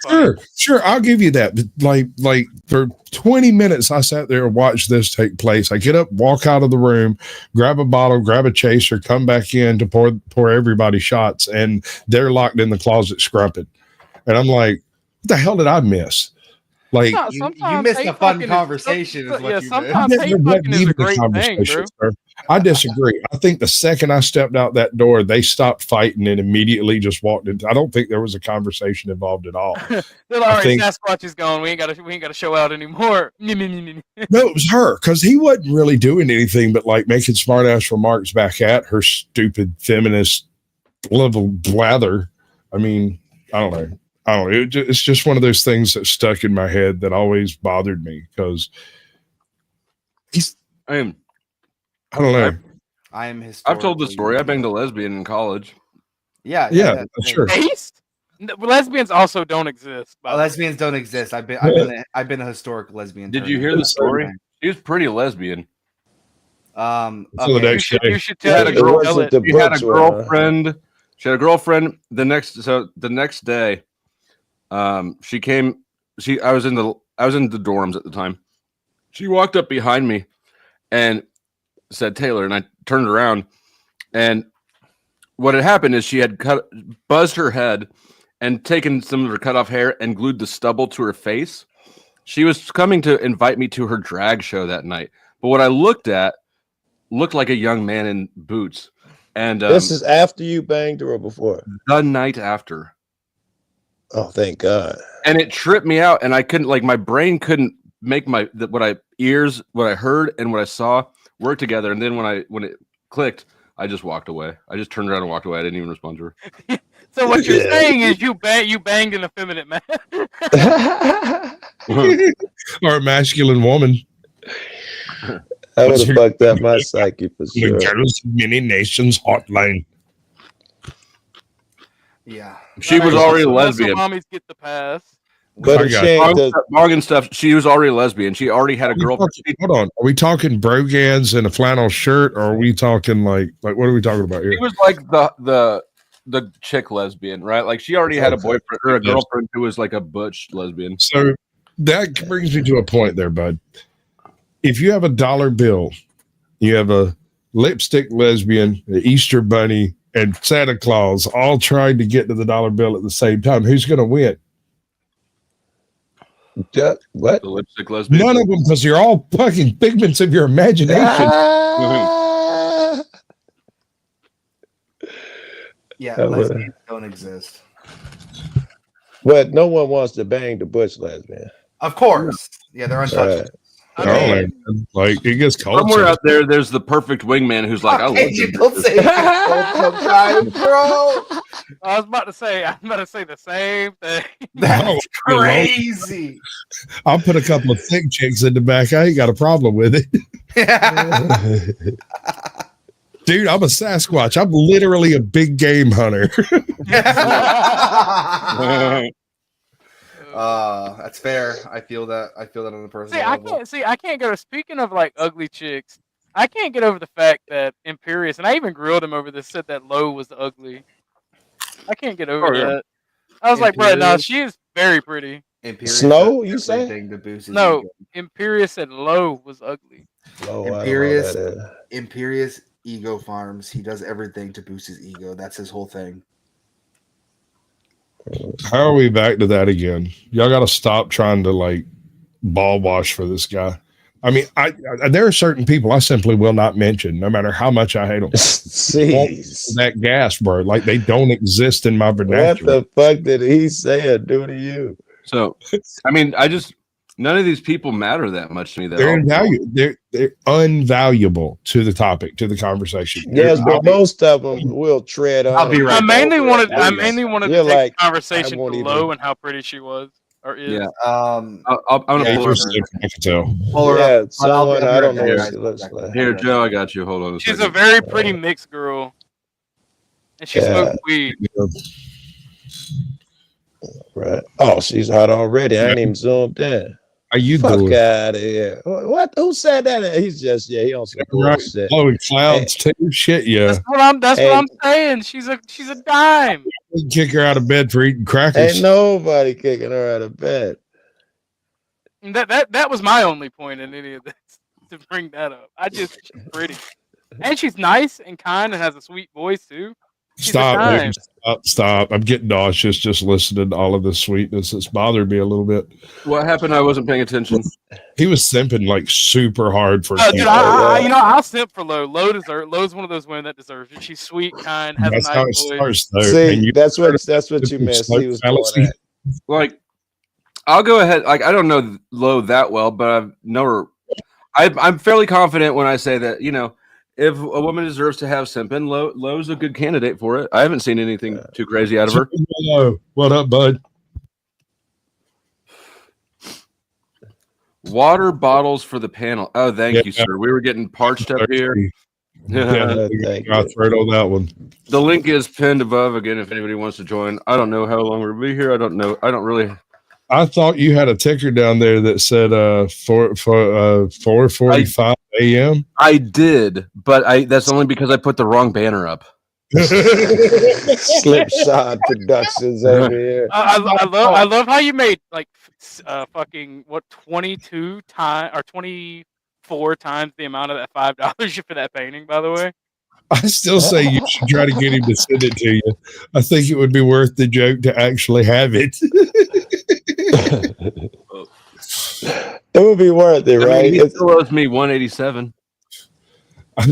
funny. Sure, I'll give you that. But like for 20 minutes I sat there and watched this take place. I get up, walk out of the room, grab a bottle, grab a chaser, come back in to pour everybody shots, and they're locked in the closet scrumping. And I'm like, what the hell did I miss? Like you missed a fun conversation. Is what you sometimes hate fucking is a great thing, bro. I disagree. I think the second I stepped out that door, they stopped fighting and immediately just walked into. I don't think there was a conversation involved at all. They're like, all right, Sasquatch is gone. We ain't got to show out anymore. No, it was her, because he wasn't really doing anything but like making smart ass remarks back at her stupid feminist level blather. I mean, I don't know. It's just one of those things that stuck in my head that always bothered me because I don't know. I am I've told the story. I banged a lesbian in college. Yeah, sure. Lesbians also don't exist. Lesbians don't exist. I've been a historic lesbian. Did you hear the story? She was pretty lesbian. Okay. You should tell she had a girlfriend. She had a girlfriend the next day. She came. I was in the dorms at the time. She walked up behind me and said Taylor, and I turned around, and what had happened is she had buzzed her head and taken some of her cut off hair and glued the stubble to her face. She was coming to invite me to her drag show that night, but what I looked at looked like a young man in boots. And this is after you banged her or before? The night after. Oh, thank God. And it tripped me out, and I couldn't, like, my brain couldn't make what I heard and what I saw work together. And then when it clicked, I just walked away. I just turned around and walked away. I didn't even respond to her. So what you're saying is you banged an effeminate man. Or a masculine woman. I would have fucked up my psyche for sure. The Girls Many Nations hotline. Yeah. She was already lesbian. Mommies get the pass. But if she ain't Morgan stuff. She was already a lesbian. She already had a girlfriend. Hold on. Are we talking brogans and a flannel shirt, or are we talking like what are we talking about here? She was like the chick lesbian, right? Like she already had a boyfriend or a girlfriend who was like a butch lesbian. So that brings me to a point there, bud. If you have a dollar bill, you have a lipstick lesbian, the Easter bunny, and Santa Claus all trying to get to the dollar bill at the same time. Who's going to win? What? The lipstick lesbian? None of them, because you're all fucking figments of your imagination. Yeah, lesbians don't exist. But no one wants to bang the butch lesbian. Of course. Yeah, they're untouchable. Like it gets cold. Somewhere out there's the perfect wingman who's like, I love you. Bro. I was about to say the same thing. That's crazy. I'll put a couple of thick chicks in the back. I ain't got a problem with it. Dude, I'm a Sasquatch. I'm literally a big game hunter. That's fair. I feel that on the personal level. I can't go. Speaking of like ugly chicks, I can't get over the fact that Imperious, and I even grilled him over this, said that Lowe was ugly. I can't get over that. I was like, bro, no, she is very pretty. Imperious Snow, you say? No, Imperious said Lowe was ugly. Imperious ego farms. He does everything to boost his ego. That's his whole thing. How are we back to that again? Y'all got to stop trying to like ball wash for this guy. I mean, I there are certain people I simply will not mention, no matter how much I hate them. That gas, bro, like they don't exist in my vernacular. What the fuck did he say or do to you? So, I mean, none of these people matter that much to me. They're invaluable. They're unvaluable to the topic, to the conversation. Yes, but most of them will tread on. I'll be right. I mainly wanted to take like, the conversation to Lowe and how pretty she was or is. Yeah. I'm gonna pull her. I can tell. Yeah, someone I don't know what she looks like. Here, Joe, I got you. Hold on. She's a very pretty mixed girl, and she smokes weed. Right. Oh, she's hot already. I ain't even zoomed in. Are you Fuck doing? out of here. What? Who said that? He's just he on some bullshit. Oh, clouds too. Shit, yeah. That's what I'm saying. She's a dime. Kick her out of bed for eating crackers. Ain't nobody kicking her out of bed. And that was my only point in any of this to bring that up. She's pretty, and she's nice and kind and has a sweet voice too. Stop. I'm getting nauseous just listening to all of this sweetness. It's bothered me a little bit. What happened? I wasn't paying attention. He was simping like super hard for dude, I'll simp for Lowe. Lowe's one of those women that deserves it. She's sweet, kind, has that's a how nice it voice. starts, though. That's what you missed. He was going at. Like, I'll go ahead. Like, I don't know Lowe that well, but I know her. I'm fairly confident when I say that, if a woman deserves to have simping, Lowe's a good candidate for it. I haven't seen anything too crazy out of her. Hello. What up, bud? Water bottles for the panel. Oh, thank you, sir. We were getting parched up here. Yeah, I thread on that one. The link is pinned above again if anybody wants to join. I don't know how long we'll be here. I don't know. I don't really. I thought you had a ticker down there that said 4:45 a.m. I did, but that's only because I put the wrong banner up. Slipshod Productions over here. I love how you made like fucking 22 times or 24 times the amount of that $5 for that painting. By the way, I still say you should try to get him to send it to you. I think it would be worth the joke to actually have it. It would be worth it, right? He still owes me $187.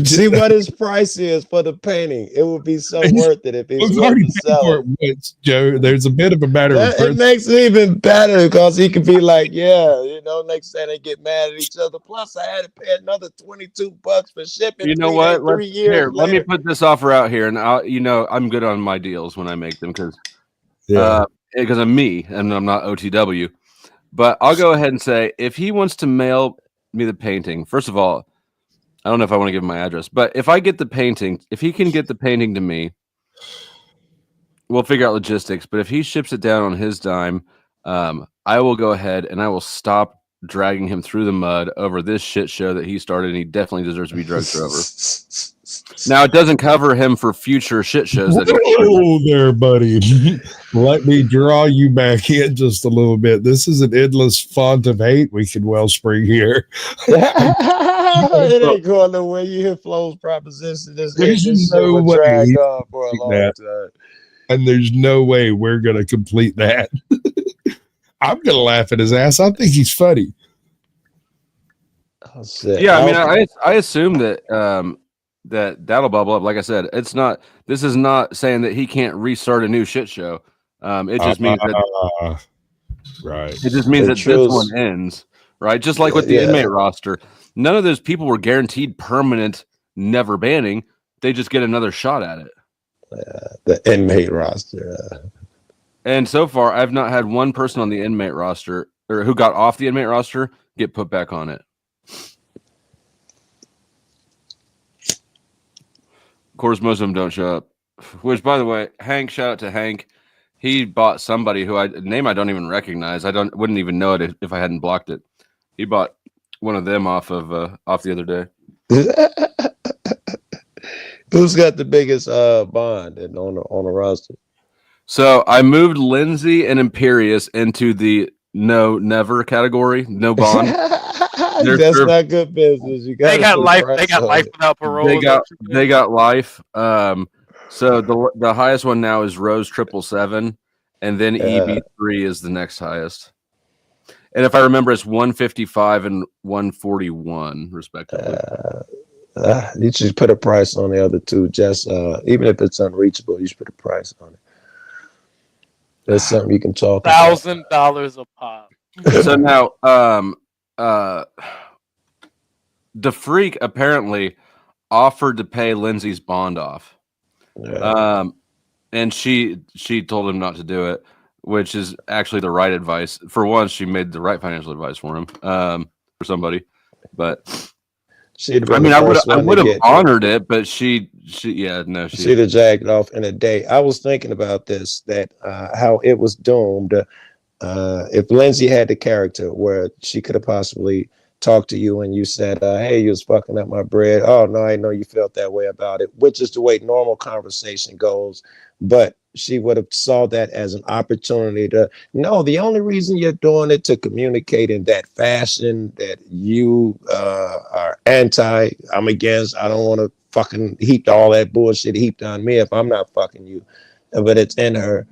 See what his price is for the painting. It would be so worth it if he's already for it, Joe. There's a bit of a matter of it makes it even better because he could be like, next time they get mad at each other. Plus, I had to pay another $22 for shipping. You know what? Let me put this offer out here, and I'm good on my deals when I make them because I'm me and I'm not OTW. But I'll go ahead and say if he wants to mail me the painting, first of all, I don't know if I want to give him my address, but if I get the painting, if he can get the painting to me, we'll figure out logistics. But if he ships it down on his dime, I will go ahead and I will stop dragging him through the mud over this shit show that he started, and he definitely deserves to be drugged over. Now, it doesn't cover him for future shit shows that he Whoa there, buddy. Let me draw you back in just a little bit. This is an endless font of hate we could wellspring here. It ain't going nowhere. You hear Flo's proposition. This There's no no way drag on for a long time. And there's no way we're going to complete that. I'm going to laugh at his ass. I think he's funny. Oh, shit. Yeah, I mean, I assume that that'll bubble up. Like I said, this is not saying that he can't restart a new shit show. It just means that right. It just means that this one ends, right? Just like with the inmate roster. None of those people were guaranteed permanent never banning. They just get another shot at it. The inmate roster. And so far, I've not had one person on the inmate roster or who got off the inmate roster get put back on it. Of course, most of them don't show up. Which, by the way, Hank, shout out to Hank. He bought somebody who I don't even recognize. Wouldn't even know it if I hadn't blocked it. He bought one of them off the other day. Who's got the biggest bond on the roster? So I moved Lindsay and Imperious into the no never category. No bond. That's not good business. They got life. They got life without parole. They got life. So the highest one now is Rose 777, and then EB3 is the next highest. And if I remember, it's 155 and 141 respectively. You should put a price on the other two. Just even if it's unreachable, you should put a price on it. That's something you can talk about. $1,000 a pop. So now, the Freak apparently offered to pay Lindsay's bond off. And she told him not to do it, which is actually the right advice. For once, she made the right financial advice for him, for somebody. But I mean, I would have honored it, but she'd have jacked off in a day. I was thinking about this, that how it was doomed. If Lindsay had the character where she could have possibly talked to you and you said, hey, you was fucking up my bread. Oh, no, I know you felt that way about it, which is the way normal conversation goes. But she would have saw that as an opportunity to, no, the only reason you're doing it to communicate in that fashion that you are anti, I'm against, I don't want to fucking heap all that bullshit heaped on me if I'm not fucking you. But it's in her.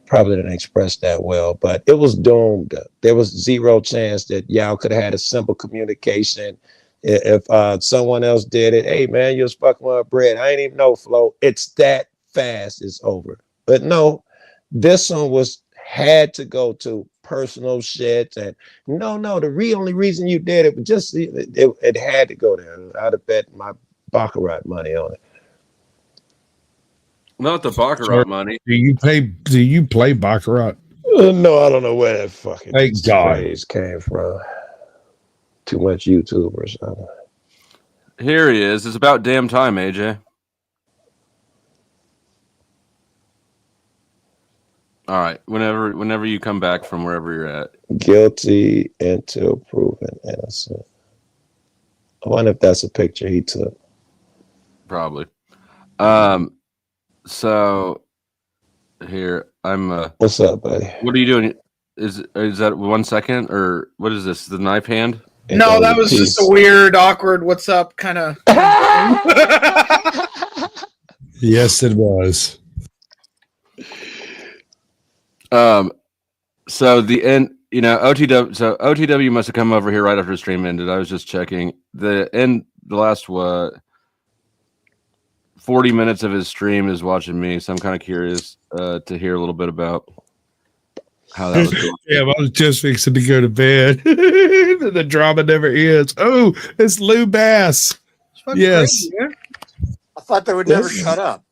Probably didn't express that well, but it was doomed. There was zero chance that y'all could have had a simple communication. If someone else did it, hey man, you was fucking my bread. I ain't even know, Flo. It's that fast. It's over. But no, this one had to go to personal shit, and no, the only reason you did it was just it had to go there. I'd have bet my baccarat money on it. Not the baccarat money. Do you play baccarat? No, I don't know where that fucking phrase came from. Too much YouTube or something. Here he is. It's about damn time, AJ. All right. Whenever you come back from wherever you're at. Guilty until proven innocent. I wonder if that's a picture he took. Probably. So here I'm. What's up, buddy? What are you doing? Is that 1 second or what is this? The knife hand? No, that was just a weird, awkward. What's up? Kind of. Yes, it was. So the end. OTW. So OTW must have come over here right after the stream ended. I was just checking the last 40 minutes of his stream is watching me, so I'm kind of curious to hear a little bit about how that was going. Yeah, I was just fixing to go to bed. The drama never ends. Oh, it's Lou Bass. Yes. Crazy, I thought they would never shut up.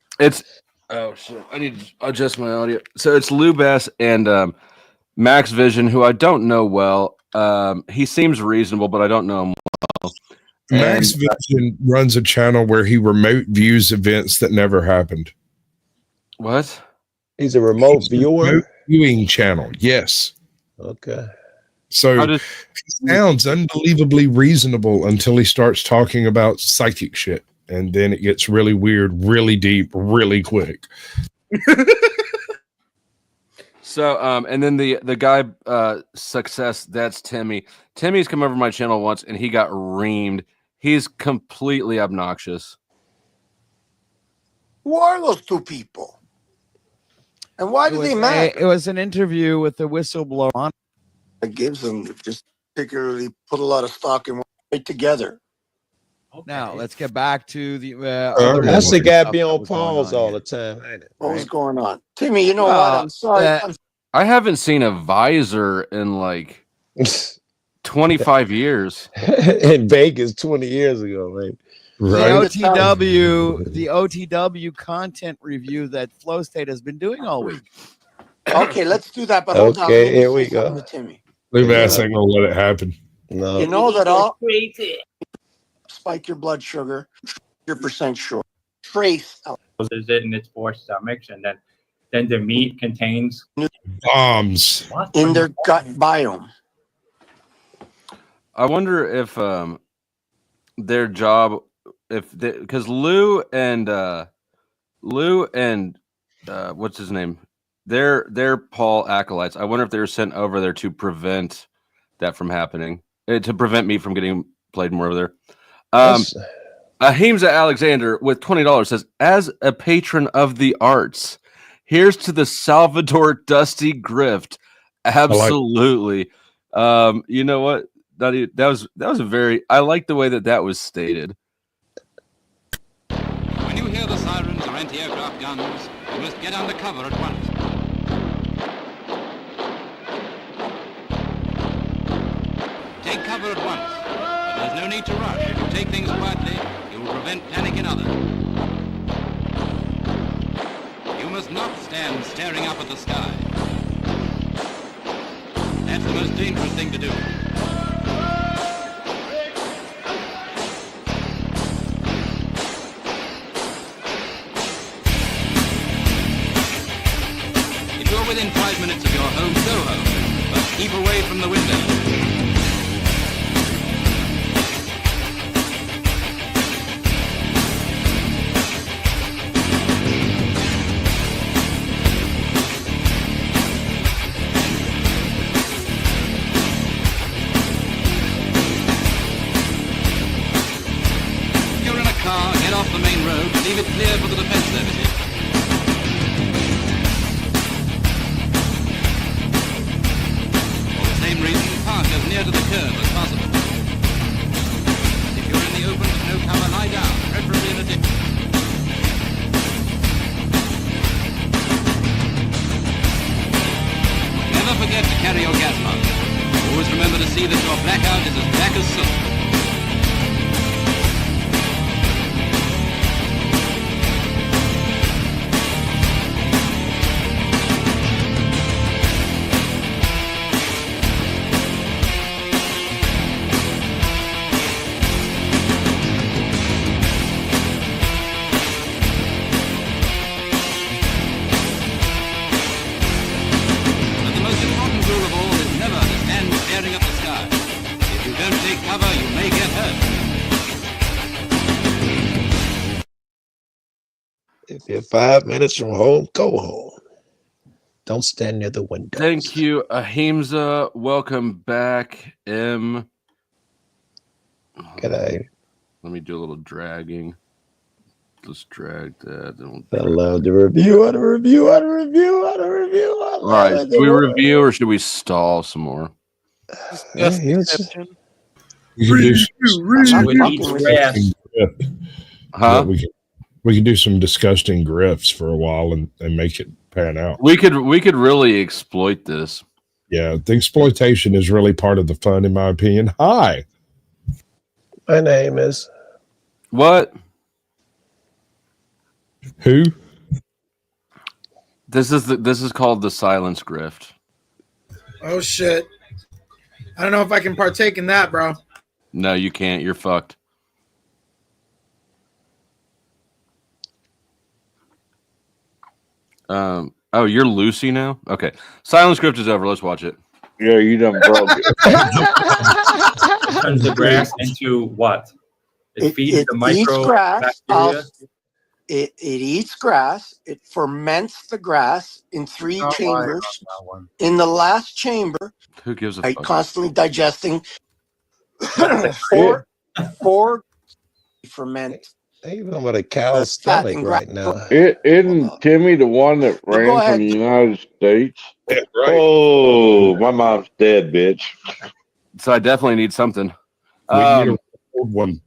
Oh shit! I need to adjust my audio. So it's Lou Bass and Max Vision, who I don't know well. He seems reasonable, but I don't know him well. Max Vision runs a channel where he remote views events that never happened. What? He's a remote viewer. viewing channel. Yes. Okay. So he sounds unbelievably reasonable until he starts talking about psychic shit. And then it gets really weird, really deep, really quick. So, and then the guy, Success, that's Timmy. Timmy's come over my channel once, and he got reamed. He's completely obnoxious. Who are those two people? And why do they matter? It was an interview with the whistleblower. It gives them just particularly put a lot of stock in right together. Now let's get back to the. That's the guy be on pause all the time. Ain't it? What was going on? Timmy, you know what? I'm sorry. I haven't seen a visor in like 25 years. In Vegas 20 years ago, man. Right. The OTW content review that Flow State has been doing all week. Okay, let's do that. But hold on. Okay, here we go. To Timmy. Leave ass ain't gonna let it happen. No. You know that all spike your blood sugar, your percent short. Trace is it in its four stomachs, and then the meat contains bombs in their gut biome. I wonder if their job, because Lou and what's his name, they're Paul acolytes. I wonder if they were sent over there to prevent that from happening, to prevent me from getting played more over there. Ahimsa Alexander with $20 says, as a patron of the arts, here's to the Salvador Dusty Grift. Absolutely. You know what? That was a very, I like the way that was stated. When you hear the sirens or anti-aircraft guns, you must get under cover at once. Take cover at once, but there's no need to rush. If you take things quietly, you will prevent panic in others. You must not stand staring up at the sky. That's the most dangerous thing to do. If you're within 5 minutes of your home, go home, but keep away from the window. Get off the main road, leave it clear for the defense services. For the same reason, park as near to the curb as possible. If you're in the open with no cover, lie down, preferably in a ditch. Never forget to carry your gas mask. Always remember to see that your blackout is as black as soot. If you're 5 minutes from home, go home. Don't stand near the window. Thank you, Ahimsa. Welcome back, M. G'day. Let me do a little dragging. Let's drag that. I love the review. All right, do we review or should we stall some more? We can do some disgusting grifts for a while and make it pan out. We could really exploit this. Yeah, the exploitation is really part of the fun, in my opinion. Hi. My name is what? Who? This is called the silence grift. Oh shit. I don't know if I can partake in that, bro. No, you can't. You're fucked. Oh, you're Lucy now? Okay. Silent script is over. Let's watch it. Yeah, you done broke it. It turns the grass into what? It feeds the eats micro grass. bacteria. It eats grass. It ferments the grass in 3 chambers. In the last chamber, Who gives a right, fuck? constantly digesting four ferment. Even with a cow's fat stomach and right now. Isn't Timmy the one that go ran ahead. from the United States? Yeah, right. Oh, my mom's dead, bitch. So I definitely need something. We need a old one.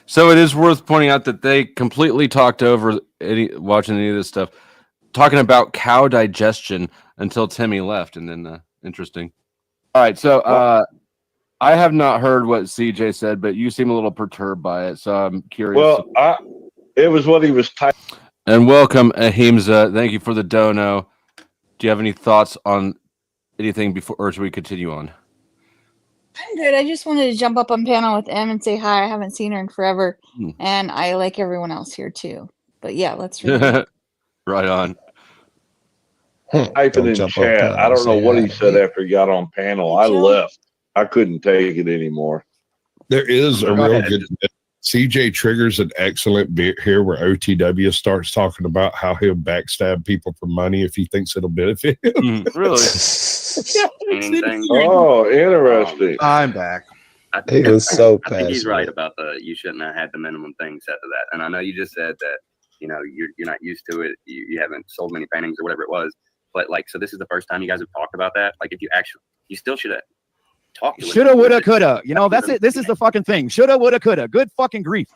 So it is worth pointing out that they completely talked over watching any of this stuff, talking about cow digestion until Timmy left, and then interesting. All right, so I have not heard what CJ said, but you seem a little perturbed by it, so I'm curious. Well, it was what he was typing. And welcome, Ahimsa. Thank you for the dono. Do you have any thoughts on anything before, or should we continue on? I'm good. I just wanted to jump up on panel with Em and say hi. I haven't seen her in forever, and I like everyone else here too. But yeah, let's read it. Right on. Typing in chat. I don't know what he said after he got on panel. I left. I couldn't take it anymore. There is a real good. CJ triggers an excellent bit here where OTW starts talking about how he'll backstab people for money if he thinks it'll benefit him. Really? Oh, interesting. I'm back. He was so I think he's passionate. right about you shouldn't have had the minimum thing set to that. And I know you just said that, you're not used to it. You haven't sold many paintings or whatever it was. But so this is the first time you guys have talked about that. Like, if you still should have talked to it. Shoulda, woulda, coulda. That's it. This is the fucking thing. Shoulda, woulda, coulda. Good fucking grief.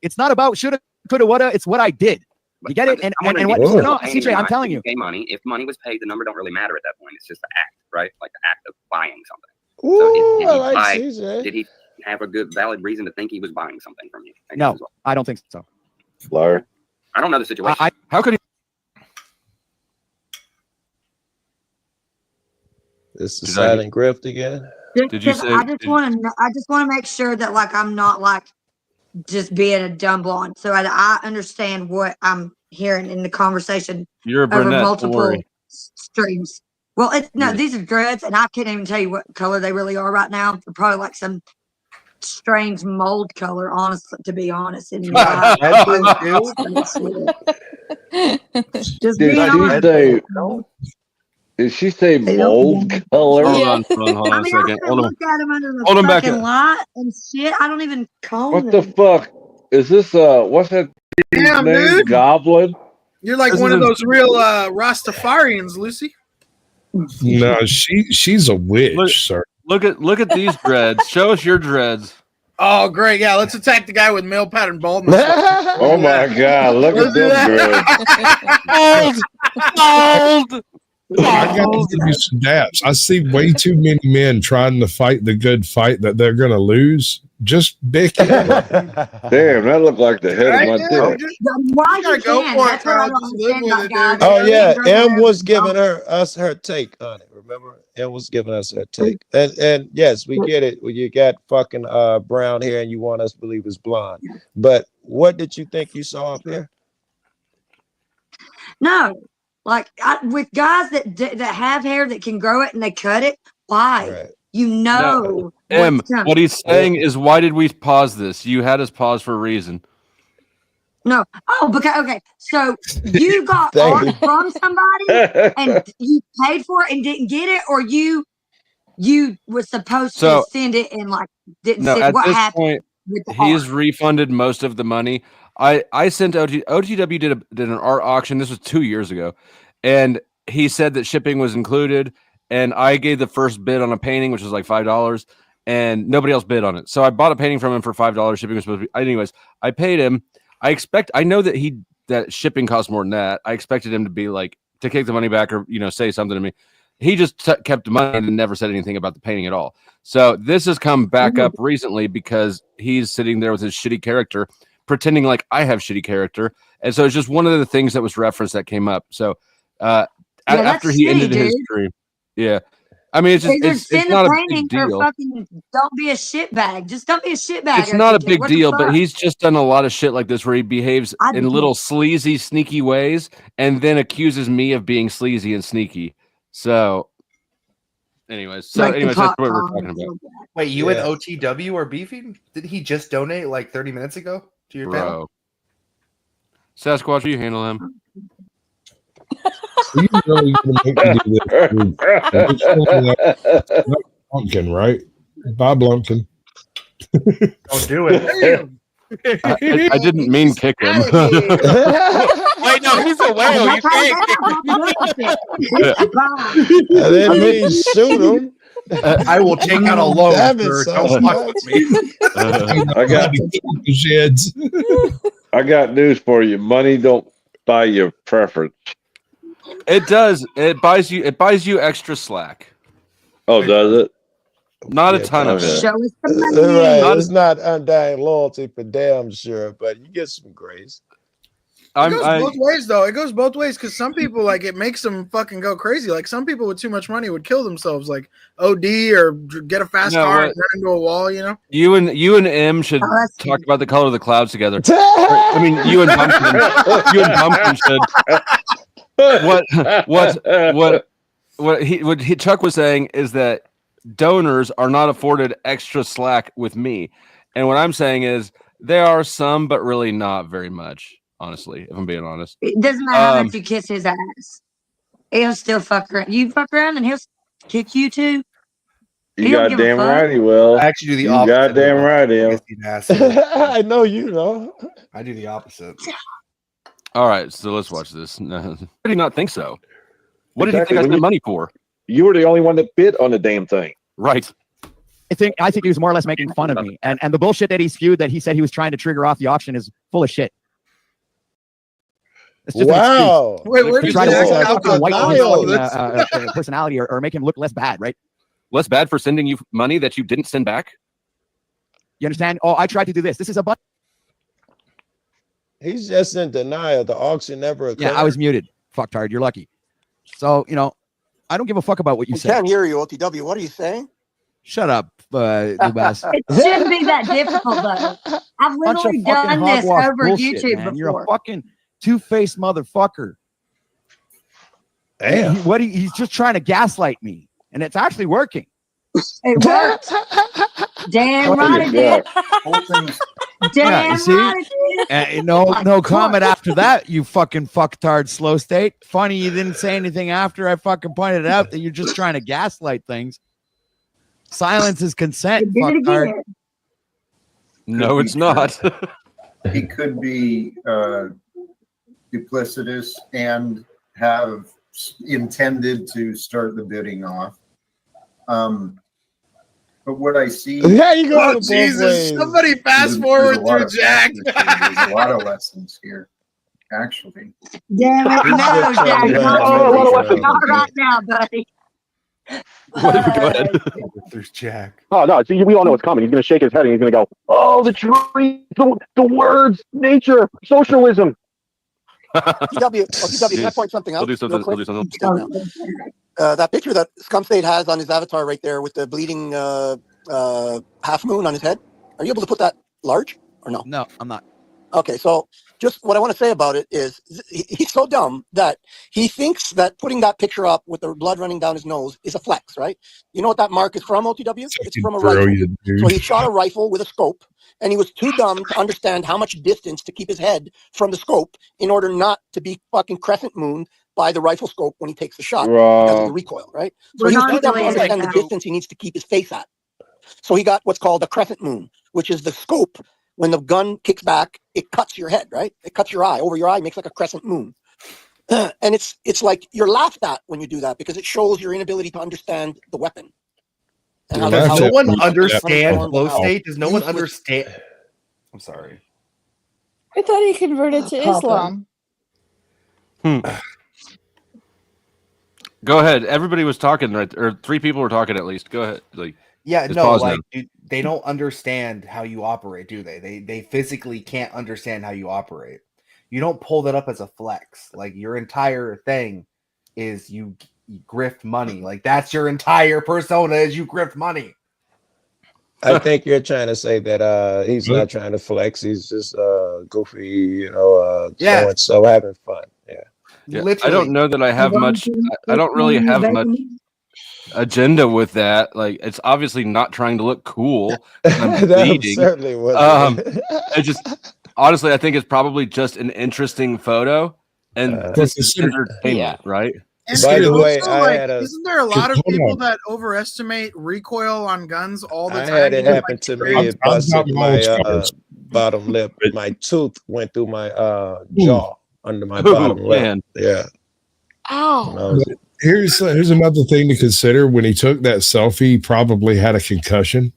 It's not about shoulda, coulda, woulda. It's what I did. You get it? And what? No, CJ, I'm telling you. Pay money. If money was paid, the number don't really matter at that point. It's just the act, right? Like the act of buying something. Ooh, so I like CJ. did he have a good, valid reason to think he was buying something from you? No, I don't think so. Liar. I don't know the situation. How could he? It's the silent grift again. Did you say? I just want to make sure that I'm not just being a dumb blonde. So I understand what I'm hearing in the conversation. You're a over brunette. multiple streams. Well, these are dreads, and I can't even tell you what color they really are right now. They're probably some strange mold color, honestly, to be honest. And just being honest. Did she say mold color? Hold on a second. I look at them under the Hold 'em back fucking up. light and shit. I don't even comb What them. the fuck? Is this what's that Damn, name? dude. Goblin? You're like This one is of a- those real Rastafarians, Lucy. No, she's a witch, sir. Look at these dreads. Show us your dreads. Oh, great. Yeah, let's attack the guy with male pattern baldness. Oh my god, look at them dreads. Bald! I got to give you some daps. I see way too many men trying to fight the good fight that they're going to lose. Just bick it. Damn, that looked like the head of my dick. Why you go can? for That's it, what I bro. don't Just live understand with about it, guys. dude. Oh yeah, They're Em was giving us her take on it. Remember, Em was giving us her take, and yes, we get it. When you got fucking brown hair and you want us to believe it's blonde, but what did you think you saw up here? No, with guys that have hair that can grow it and they cut it. Why? Right. You know. Em, what's coming. what he's saying is, why did we pause this? You had us pause for a reason. No. Oh, because okay. So you got Thank art from somebody and you paid for it and didn't get it, or you was supposed So- to send it and didn't No, send at what this happened point, with the he's art? refunded most of the money. I sent OTW did an art auction. This was 2 years ago, and he said that shipping was included. And I gave the first bid on a painting, which was like $5, and nobody else bid on it. So I bought a painting from him for $5. Shipping was supposed to be. Anyways, I paid him. I know that shipping costs more than that. I expected him to be to kick the money back or say something to me. He just kept the money and never said anything about the painting at all. So this has come back up recently because he's sitting there with his shitty character, pretending like I have shitty character. And so it's just one of the things that was referenced that came up. So after he ended his stream, yeah. I mean, it's just Either it's send not a a painting big or deal. fucking don't be a shitbag. Just don't be a shitbag. It's not a OTW. big What the deal, but fuck? he's just done a lot of shit like this where he behaves I in do. little sleazy, sneaky ways, and then accuses me of being sleazy and sneaky. So, anyways, Like the that's pot what we're calling talking about, Wait, you Yeah. and OTW are beefing? Did he just donate like 30 minutes ago to your panel? bro. Sasquatch, will you handle him? So you really gonna make me do this? Not Blumpkin, right? Bye, Blumpkin. Don't do it. I didn't mean kick him. Wait, no, he's a whale. You can't kick him. I didn't mean shoot him. I will take out a loan, Damn it, sir. son. Don't fuck with me. I got news for you. Money don't buy you preference. It does. It buys you extra slack. Oh, does it? Not a ton of it. Show us the money. Right. It's not undying loyalty for damn sure, but you get some grace. It goes both ways, though. It goes both ways because some people, like, it makes them fucking go crazy. Like, some people with too much money would kill themselves, like OD or get a fast car and run into a wall, you know? You and M should talk about the color of the clouds together. I mean, you and Pumpkin should. What Chuck was saying is that donors are not afforded extra slack with me, and what I'm saying is there are some, but really not very much. Honestly, if I'm being honest, It doesn't matter how much you kiss his ass. He'll still fuck around. You fuck around and he'll kick you too. You goddamn right he will. I actually do the you opposite. Goddamn right him. I know you know. I do the opposite. All right, so let's watch this. No, I do not think so. What did you Exactly. think I When spent money for? You were the only one that bid on the damn thing. Right. I think he was more or less making fun of me, and the bullshit that he spewed that he said he was trying to trigger off the auction is full of shit. It's just Wow. an excuse. Wait, where To did try you to get fucking whiten his denial? fucking, personality or make him look less bad, right? Less bad for sending you money that you didn't send back. You understand? Oh, I tried to do this. This is a button. He's just in denial. The auction never occurred. Yeah, I was muted. Fucktard. You're lucky. So, I don't give a fuck about what you I say. can't hear you, OTW. What are you saying? Shut up, Lubas. It shouldn't be that difficult, though. I've Bunch of literally fucking done this hogwash over bullshit, YouTube man. before. You're a fucking two-faced motherfucker. Damn. He's just trying to gaslight me, and it's actually working. It worked. Damn right it did. Damn you see? right it did. No comment after that, you fucking fucktard slow state. Funny you didn't say anything after I fucking pointed it out that you're just trying to gaslight things. Silence is consent, fucktard. No, it's not. He could be duplicitous and have intended to start the bidding off. But what I see, Yeah, you go. Oh, Jesus. Somebody fast forward through Jack. There's a lot of lessons here, actually. Damn it. No, Jack. Not right now, buddy. Go ahead. There's Jack. Oh, no. See, we all know what's coming. He's going to shake his head and he's going to go, oh, the tree, the words, nature, socialism. OTW, can I point something out? We'll do something. real We'll do quick? something. That picture that Scum State has on his avatar right there with the bleeding half moon on his head. Are you able to put that large or no? No, I'm not. Okay, so just what I want to say about it is he's so dumb that he thinks that putting that picture up with the blood running down his nose is a flex, right? You know what that mark is from, OTW? It's from a rifle. Dude. So he shot a rifle with a scope, and he was too dumb to understand how much distance to keep his head from the scope in order not to be fucking crescent mooned by the rifle scope when he takes the shot because of the recoil, right? So he was too dumb to understand the distance he needs to keep his face at. So he got what's called a crescent moon, which is the scope. When the gun kicks back, it cuts your head, right? It cuts your eye. Over your eye makes like a crescent moon. And it's like you're laughed at when you do that because it shows your inability to understand the weapon. And Does no one understand flow state? Does no one understand? I'm sorry. I thought he converted to Islam. Go ahead. Everybody was talking, right? Or three people were talking at least. Go ahead. Yeah, just no, pause like now. dude, they don't understand how you operate, do they? They physically can't understand how you operate. You don't pull that up as a flex. Like your entire thing is you grift money. Like that's your entire persona is you grift money. I think you're trying to say that he's not trying to flex. He's just goofy, you know, so having fun. Yeah. I don't know that I have much. I don't really have much agenda with that. Like, it's obviously not trying to look cool. I'm That bleeding. certainly wasn't. I just honestly, I think it's probably just an interesting photo, and this is entertainment, right? And By the also, way, isn't there a lot of people that overestimate recoil on guns all the I time? had it Because, happen to me. It busted my bottom lip. My tooth went through my jaw under my bottom lip. Man. Yeah. Ow. Here's another thing to consider. When he took that selfie, he probably had a concussion.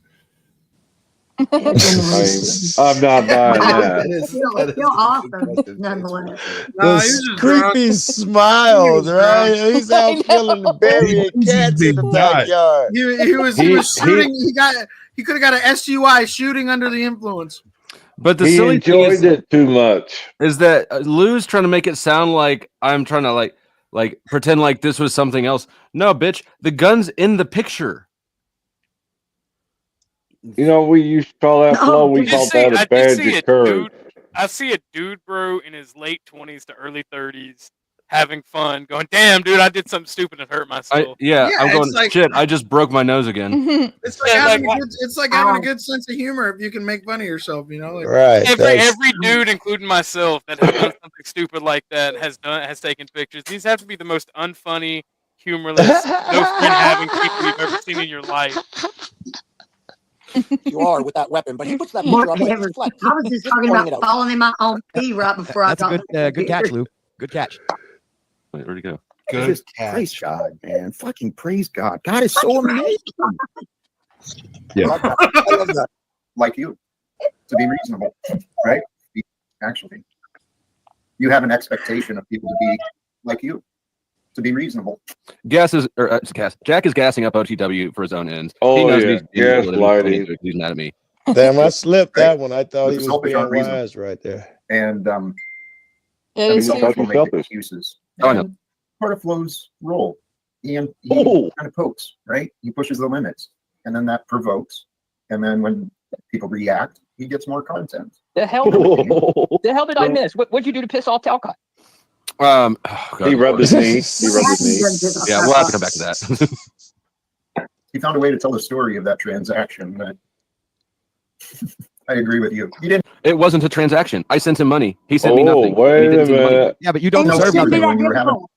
I'm not buying that. It's still awesome, nonetheless. The creepy smiles, right? He's out killing the burying cats in the backyard. He was shooting. He could have got an SUI shooting under the influence. But the He silly thing enjoyed it too much. is that Lou's trying to make it sound like I'm trying to like pretend like this was something else. No, bitch, the gun's in the picture. You know, we used to call that flow. We called that a badge of courage. I see a dude, bro, in his late 20s to early 30s having fun, going, "Damn, dude, I did something stupid and hurt myself." I'm going, shit, I just broke my nose again. It's like having a good sense of humor if you can make fun of yourself, you know. Like, right. Every dude, including myself, that has done something stupid like that has taken pictures. These have to be the most unfunny, humorless, no friend having people you've ever seen in your life. You are with that weapon, but he puts that picture up like it's flex. I was just talking about falling in my own pee right before I got good catch, Lou. Good catch. Wait, where'd he go? Just praise God, man. Fucking praise God. God is so amazing. Yeah. I love that. Like you, to be reasonable, right? Actually, you have an expectation of people to be like you, to be reasonable. Jack is gassing up OTW for his own ends. Oh, he knows yeah. Gaslighting. He's mad at me. Damn, I slipped that one. I thought he It's was selfish, being unreasonable. wise right there. And It is some people selfish. make excuses. Oh, I know. And part of Flo's role, he kind of pokes, right? He pushes the limits, and then that provokes. And then when people react, he gets more content. The hell did I miss? What'd you do to piss off Talcott? God, He rubbed his knee. He rubbed his knee. Yeah, we'll have to come back to that. He found a way to tell the story of that transaction. That I agree with you. He didn't. It wasn't a transaction. I sent him money. He sent me nothing. Wait He didn't a send me money. minute. Yeah, but you don't And it deserve shouldn't be nothing. that difficult.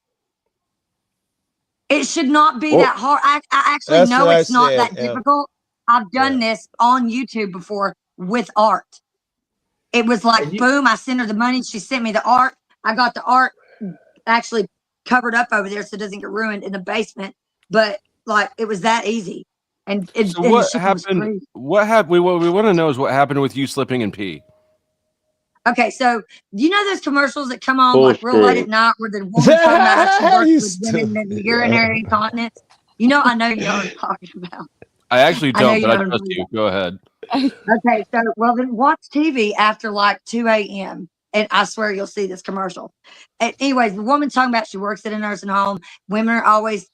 It should not be that hard. I actually That's know what I it's not said, that yeah. difficult. I've done this on YouTube before with art. It was like, boom, I sent her the money. She sent me the art. I got the art actually covered up over there so it doesn't get ruined in the basement. But like, it was that easy. And So what happened? What happened? What we want to know is what happened with you slipping in pee. Okay, so you know those commercials that come on Full like real late screen. at night where the woman's talking about how she works with women and urinary incontinence? You know, I know you know what I'm talking about. I actually I know don't, you but I don't trust do you. Go ahead. Okay, so well then watch TV after like 2 a.m. and I swear you'll see this commercial. Anyways, the woman's talking about she works at a nursing home. Women are always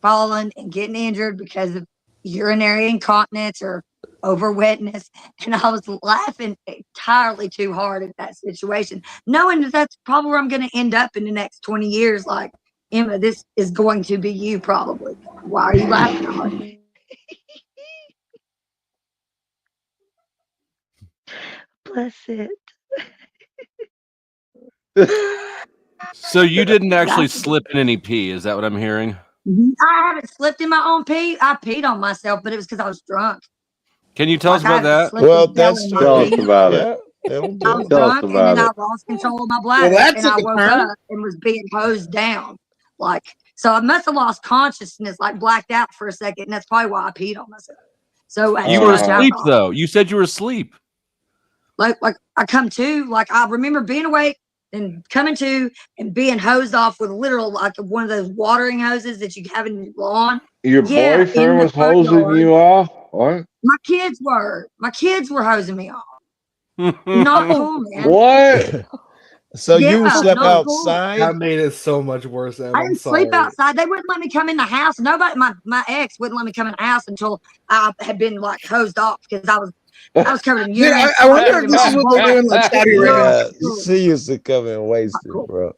falling and getting injured because of urinary incontinence or over wetness. And I was laughing entirely too hard at that situation, knowing that that's probably where I'm going to end up in the next 20 years. Like, Emma, this is going to be you probably. Why are you laughing hard? Bless it. So you didn't actually slip in any pee? Is that what I'm hearing? I haven't slipped in my own pee. I peed on myself, but it was because I was drunk. Can you tell us Like, about I that? slipped and fell in my Tell us pee. about it. I was Tell us drunk, and about then I it. lost control of my bladder, that and I took a woke turn. up and was being hosed down. Like, so I must have lost consciousness, like blacked out for a second, and that's probably why I peed on myself. So You were asleep though. You said you were asleep. like I come to, like I remember being awake and coming to and being hosed off with literal like one of those watering hoses that you have in your lawn. Your Yeah, in boyfriend the was front hosing yard. you off? What? My kids were hosing me off. Not cool, man. What? So Yeah, you slept no, cool. outside? That made it so much worse. Em. I I'm didn't sorry. sleep outside. They wouldn't let me come in the house. Nobody, my ex wouldn't let me come in the house until I had been like hosed off because I was covered in Dude, urine. I wonder if this is what they do in like Saudi Arabia. She used to come in wasted, bro.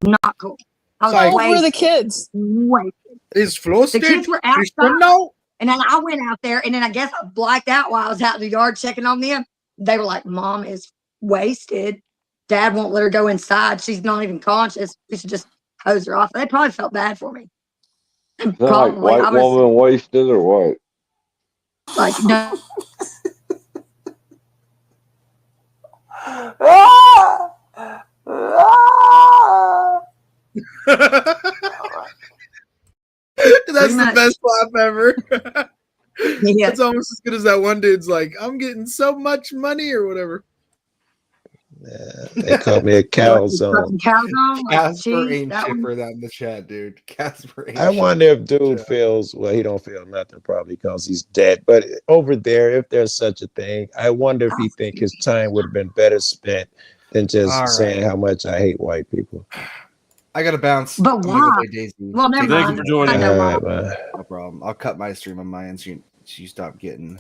Not cool. I was How old were the wasted. kids? Wasted. Is The Flosted kids were outside. Cristiano? And then I went out there, and then I guess I blacked out while I was out in the yard checking on them. They were like, "Mom is wasted. Dad won't let her go inside. She's not even conscious. We should just hose her off." They probably felt bad for me. Is that like Probably. white I was woman wasted or what? like, no. That's the much. best laugh ever. Yeah. It's almost as good as that one dude's like, "I'm getting so much money" or whatever. They called me a calzone. Casper ain't shit for that in the chat, dude. Casper ain't I shit. wonder if dude feels, well, he don't feel nothing probably because he's dead. But over there, if there's such a thing, I wonder if he think his time would have been better spent than just All saying right. how much I hate white people. I gotta bounce. But I'm gonna why? go play Daisy. Well, never Daisy, mind. I know All why. right, man. no problem. I'll cut my stream on my end. So you stop getting